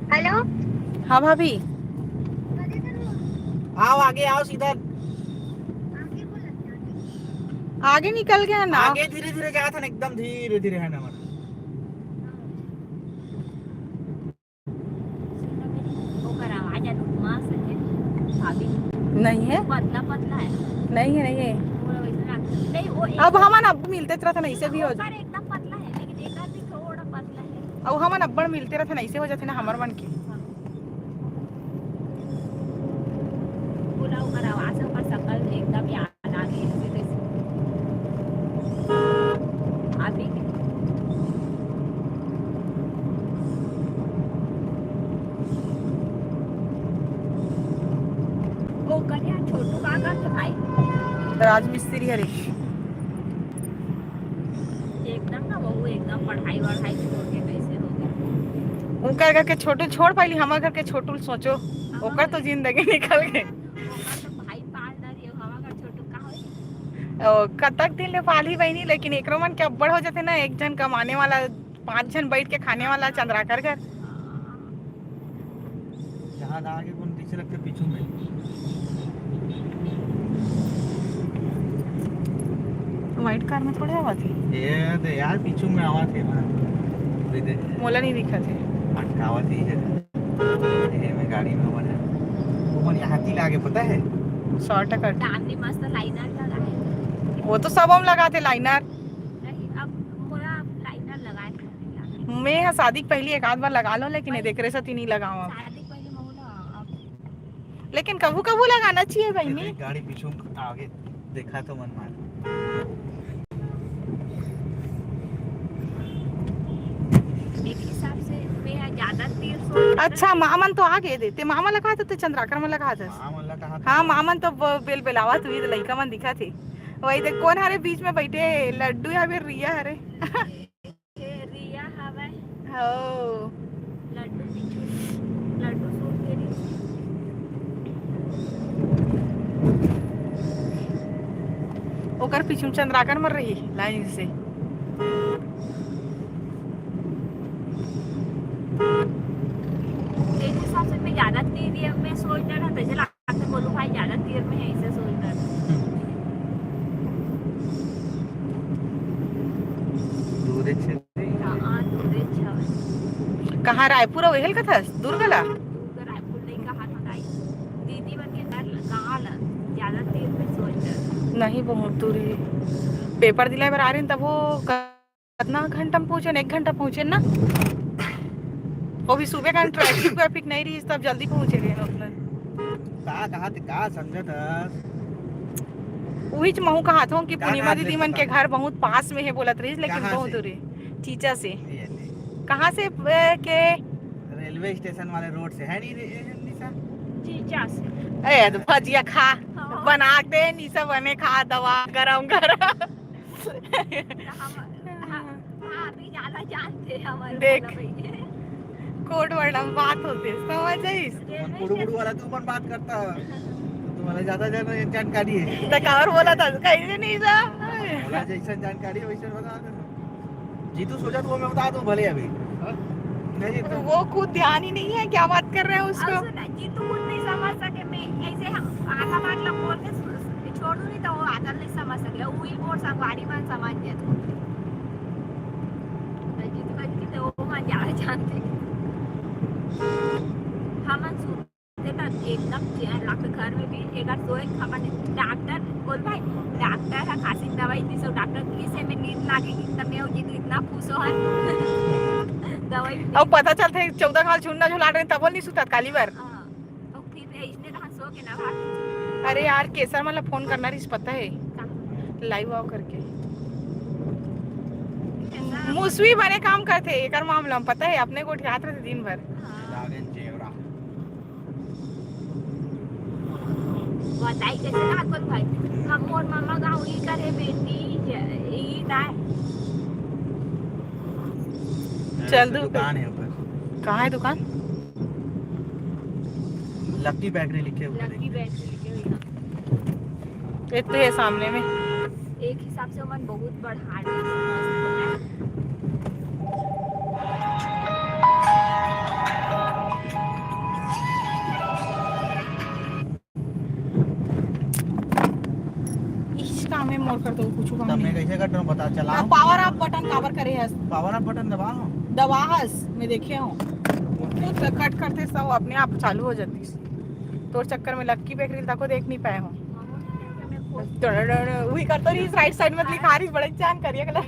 हेलो हाँ भाभी, आओ आगे आओ सीधा आगे निकल गया ना। आगे धीरे धीरे गया था ना एकदम धीरे धीरे है ना हमारा ओकर आवाज मस्त है भाभी, नहीं है, पतला पतला है, नहीं है, नहीं है। पूरा वैसा नहीं वो अब हम अब मिलते रहते ना ऐसे भी हो ओकर एकदम पतला है, लेकिन एक आदमी थोड़ा पतला है। अब हम अब्बड़ मिलते रहते ना ऐसे हो जाते ना हमर मन के। पूरा ओकर आवाज ओकर शकल एकदम याद आ गई ऐसे तैसे अभी के। वो कन्या छोटू काका के भाई राजमिस्त्री हरे एकदम ना वो एकदम पढ़ाई वढ़ाई छोड़ के कैसे हो गए। उनका घर के छोटू छोड़ पाइली, हमारे घर के छोटू सोचो ओकर तो जिंदगी निकल गए। ओकर तो भाई पाल ना रही हवा का छोटू का होई। ओ कतक दिन ले पाली बहनी, लेकिन एकरो मन के अब्बड़ हो जाते ना, एक जन कमाने वाला 5 जन बैठ के खाने वाला चंद्राकर घर। जहाँ आगे कौन पीछे रखते पीछू में व्हाइट कार में थोड़ी आवा थी, ये तो यार पीछू में आवा थे ना दे मोला नहीं दिखा थे। अटकावा थी ये में गाड़ी में बना वो मन हाथी लागे पता है 100% दामनी मस्त लाइनर लगा है। वो तो सब हम लगाते लाइनर। नहीं अब पूरा लाइनर लगाए। मैं यहाँ शादी के पहले एक आध बार लगा लो, लेकिन ये देख रहे सती नहीं लगाऊं अब। शादी पहले मौला अब लेकिन कबू कबू लगाना चाहिए बहनी। गाड़ी पीछू आगे देखा तो मन मार एक हिसाब से मैं ज्यादा 300। अच्छा मामन तो आगे देते, मामा लगा देते चंद्राकर में लगा दे। हाँ मन लगा हाँ मामन तो बेल बेलावा तू तो लड़का मन दिखा थे। वही देख कौन हरे बीच में बैठे, लड्डू या फिर रिया हरे। रिया हवा हो लड्डू पीछू लड्डू सूट के रही। ओकर पीछू चंद्राकर मर रही लाइन से। एक हिसाब से मैं ज्यादा तीर में सोच रहा था, चला आपसे बोलूं भाई ज्यादा तीर में है इसे सोच रहा था। दूर छे हाँ दूर अच्छा कहाँ रायपुर वेहल का था दुर्गला। दूर रायपुर नहीं कहा था गाई दीदी बन के कर कहा ज्यादा तीर में सोच रहा। नहीं बहुत दूर है, पेपर दिलाए बार आ रहे हैं तब वो कितना घंटा में पहुंचे, 1 घंटा पहुंचे ना। वो भी सुबह का ट्रैफिक नहीं रही तब जल्दी पहुंचे रहे अपना। कहा थे का समझत वही महू कहा था कि क्या पूर्णिमा कहा दीदी थे मन के पता? घर बहुत पास में है बोलत रही, लेकिन कहाँ बहुत से? दूर है। चीचा से। ये ले, कहाँ से के रेलवे स्टेशन वाले रोड से है नहीं निशा चीचा से ए तो भजिया खा बना दे निशा बने खा दवा गरम गरम। हम अभी ज्यादा जानते हैं हमारे देख। वाला भैया। कोड वर्ड में बात होती है समझ आइस। बुड़ू बुड़ू वाला तू कौन बात करता है तुम्हारा ज्यादा जानकारी है तक और बोला था कैसे निशा बोला जैसा जानकारी है वैसे बता दे जीतू सोचा तो मैं बता दूं भले अभी नहीं जीतू वो खुद ध्यान ही नहीं है क्या बात कर रहे हैं उसको। अब सुना, जीतू खुद नहीं समझ सके, मैं ऐसे आधा मतलब बोल के छोड़ू नहीं तो वो आधा नहीं समझ सके, वही बोल संगवारी मन समझ गया तो जीतू का जीते वो मन ज्यादा जानते हम सुनते था एकदम लाख घर में भी एक बार सोए खबर डॉक्टर बोल भाई डॉक्टर है खांसी दवाई दी सो डॉक्टर किसे में नींद लागेगी तब मैं जीतू इतना खुश हो दवाई अब पता चलता है 14 साल झुंडा झुला रहे तब नहीं सुता काली बार। तो फिर इसने कहा सो के ना भाग अरे यार केसर मला फोन करना रही पता है लाइव आओ करके मुसवी बने काम करते एक मामला में पता है अपने को उठाते रहते दिन भर। लागन जेवरा बताई कैसे ना कोई भाई हम मोर मामा गाँव ही करे बेटी ई दाय चल दो दुकान है ऊपर कहाँ है दुकान। लकी बेकरी लिखे हुए लकी बैटरी के हुई एक तो है सामने में। एक हिसाब से मन बहुत बढ़ा रही है तू तब मैं कैसे कर रहा हूँ पता चला पावर अप बटन कावर करे हस पावर अप बटन दबाओ दबा हस मैं देखे हूँ खुद कट करते सब अपने आप चालू हो जाती तो चक्कर में लक्की बेकरी तक को देख नहीं पाए हूँ वही करता रही राइट साइड में लिखा रही बड़े जान करिए कलर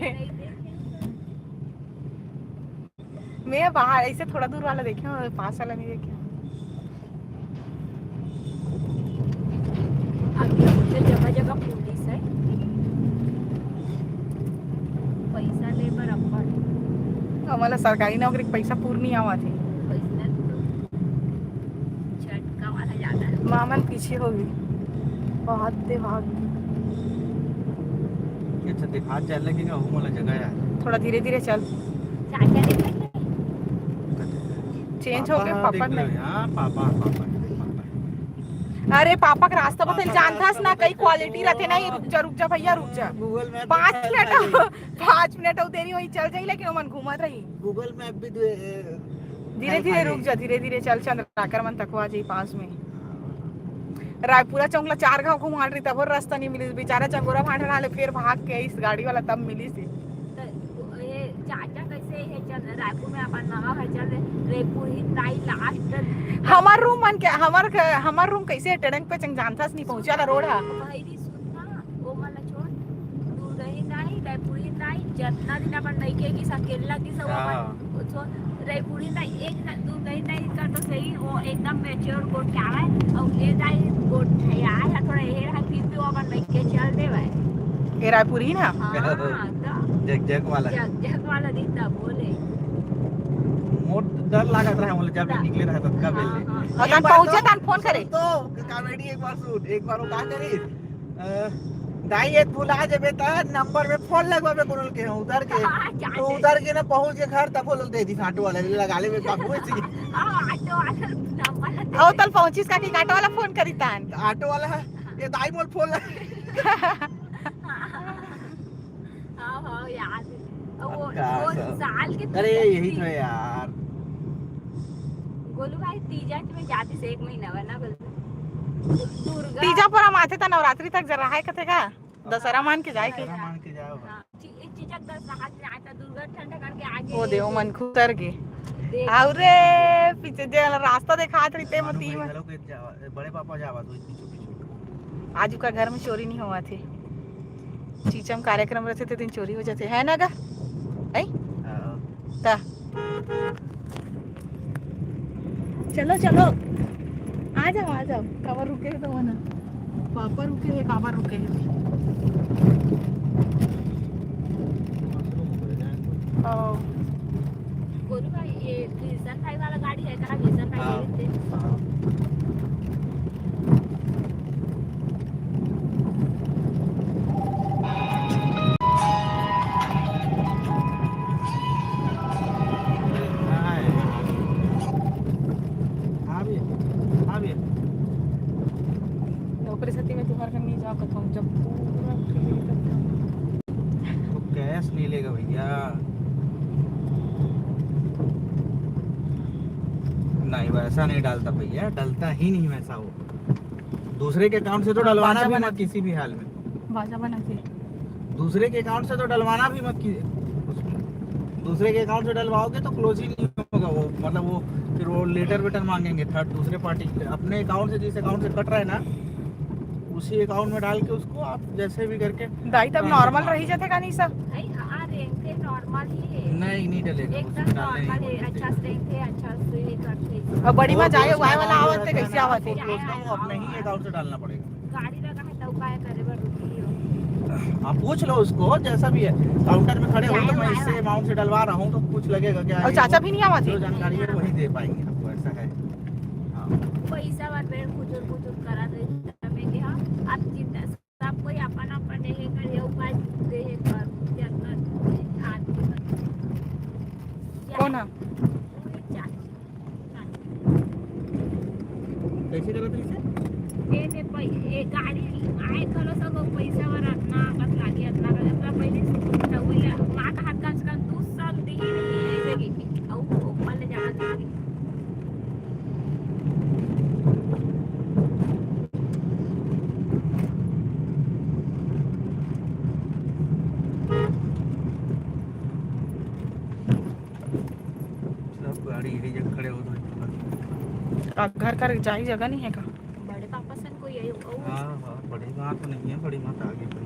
मैं बाहर ऐसे थोड़ा दूर वाला देखे हूँ पास वाला नहीं देखे जगह जगह पुलिस है पैसा ले बराबर हमारा सरकारी नौकरी के पैसा पूर्ण नहीं आवा थे पैसा झटका वाला ज्यादा है मामन पीछे हो गई भागते भाग अच्छा दिखा चल लगी ना वो वाला जगह है थोड़ा धीरे धीरे चल चाचा निकले चेंज हो गए पापा नहीं हां पापा पापा अरे पापा का रास्ता बदल जानता ना कई क्वालिटी रहते नहीं रुक जा भैया रुक जा गूगल मैप 5 मिनट और देरी हुई चल जाई लेकिन मन घूमत रही गूगल मैप भी धीरे धीरे रुक जा धीरे धीरे चल चंद्राकर मन तक आ जाई पास में रायपुरा चौंकला 4 गांव घुमा रही तब और रास्ता नहीं मिली बेचारा चंगोरा भाट रहा फिर भाग के इस गाड़ी वाला तब मिली थी तो ये चाचा कैसे है चल रायपुर में अपन नवा है चल रायपुर ही ताई लास्ट हमार रूम मन के हमार रूम कैसे टड़ंग पे चंग जानतास नहीं पहुंचे वाला रोड है भाई री सुनना ओ मला छोड़ तू रही नहीं रायपुर ही नहीं जितना दिन अपन नहीं के कि अकेला की सब अपन तो रायपुर ही नहीं एक तू नहीं कर तो सही वो एकदम मैच्योर गोट क्या है और ले जाए गोट है यार थोड़ा ये है फिर भी अपन नहीं के चल दे भाई ये रायपुर ही ना हां जग वाला जग वाला दिखता बोले मोर डर लागत रहा बोले जब निकले रहा तब का बेले अगर पहुंचे तन फोन करे तो कॉमेडी एक बार सुन एक बार वो का करी दाई एक भुला जेबे त नंबर में फोन लगवाबे बोल के उधर के तो उधर के ना पहुंच के घर तब बोल दे दी ऑटो वाले लगा ले बाबू ऐसी ऑटो वाला नंबर आओ तल पहुंचिस का कि ऑटो वाला फोन करी तान ऑटो वाला है ये दाई मोल फोन हां यार वो अच्छा, साल के अरे यही तो है यार गोलू भाई तीजा में जाती से 1 महीना बना बोल दुर्गा तीजा पर हम आते था नवरात्रि तक जरा है कथे का दशहरा मान के जाए के मान के जाओ एक चीज दस हाथ में आता दुर्गा ठंडा करके आगे वो देव मन खुतर के आउ रे पीछे जे रास्ता दिखात रही मती में बड़े पापा जावा तो पीछे पीछे आज का घर में चोरी नहीं हुआ थे चीचम कार्यक्रम रहते थे दिन चोरी हो जाते है ना गा ऐ ता चलो चलो आ जाओ काबर रुके तो वना पापा रुके है काबर रुके है ओ गोलू भाई ये विजन भाई वाला गाड़ी है का विजन भाई परिस्थिति में तुम्हारे घर नहीं जाओ तो जब पूरा तो कैश नहीं लेगा भैया नहीं वैसा नहीं डालता भैया डलता ही नहीं वैसा वो दूसरे के अकाउंट से तो डलवाना भी मत किसी भी हाल में बाजा बना के दूसरे के अकाउंट से तो डलवाना भी मत दूसरे के अकाउंट से डलवाओगे तो क्लोज ही नहीं होगा वो मतलब वो फिर वो लेटर वेटर मांगेंगे थर्ड दूसरे पार्टी अपने अकाउंट से जिस अकाउंट से कट रहा है ना उसी अकाउंट में डाल के उसको आप जैसे भी करके दाई तब नॉर्मल रही जाते का नहीं सब हां रेंट पे नॉर्मल ही है नहीं डलेगा एकदम नॉर्मल है अच्छा स्ट्रेंथ है अच्छा से करते अब बड़ी मां जाए वाय वाला आवत थे कैसे आवत थे उसको अपने ही अकाउंट से डालना पड़ेगा गाड़ी लगा है तो काय करे बर रुकी हो आप पूछ लो उसको जैसा भी है काउंटर में खड़े हो तो मैं इससे अमाउंट से डलवा रहा हूँ तो कुछ लगेगा क्या और चाचा भी नहीं आवा थे जो जानकारी है वही दे पाएंगे आपको ऐसा है पैसा बार पेड़ कुछ करा दे में के हां आप चिंता सब कोई अपन अपन है करे उपाय दे है कर कौन है कैसे करत रही ये गाड़ी आए करो सब पैसा वर अपना बस लागी अपना पहले टवला माक हात कम से कम 2 साल दी नहीं है कि औ पल्ले जाना दी गाड़ी यही जगह खड़े हो तो घर का जाई जगह नहीं है का? बड़े पापा सन को यही हाँ हाँ बड़ी माँ तो नहीं है, बड़ी माँ तो आगे पड़ी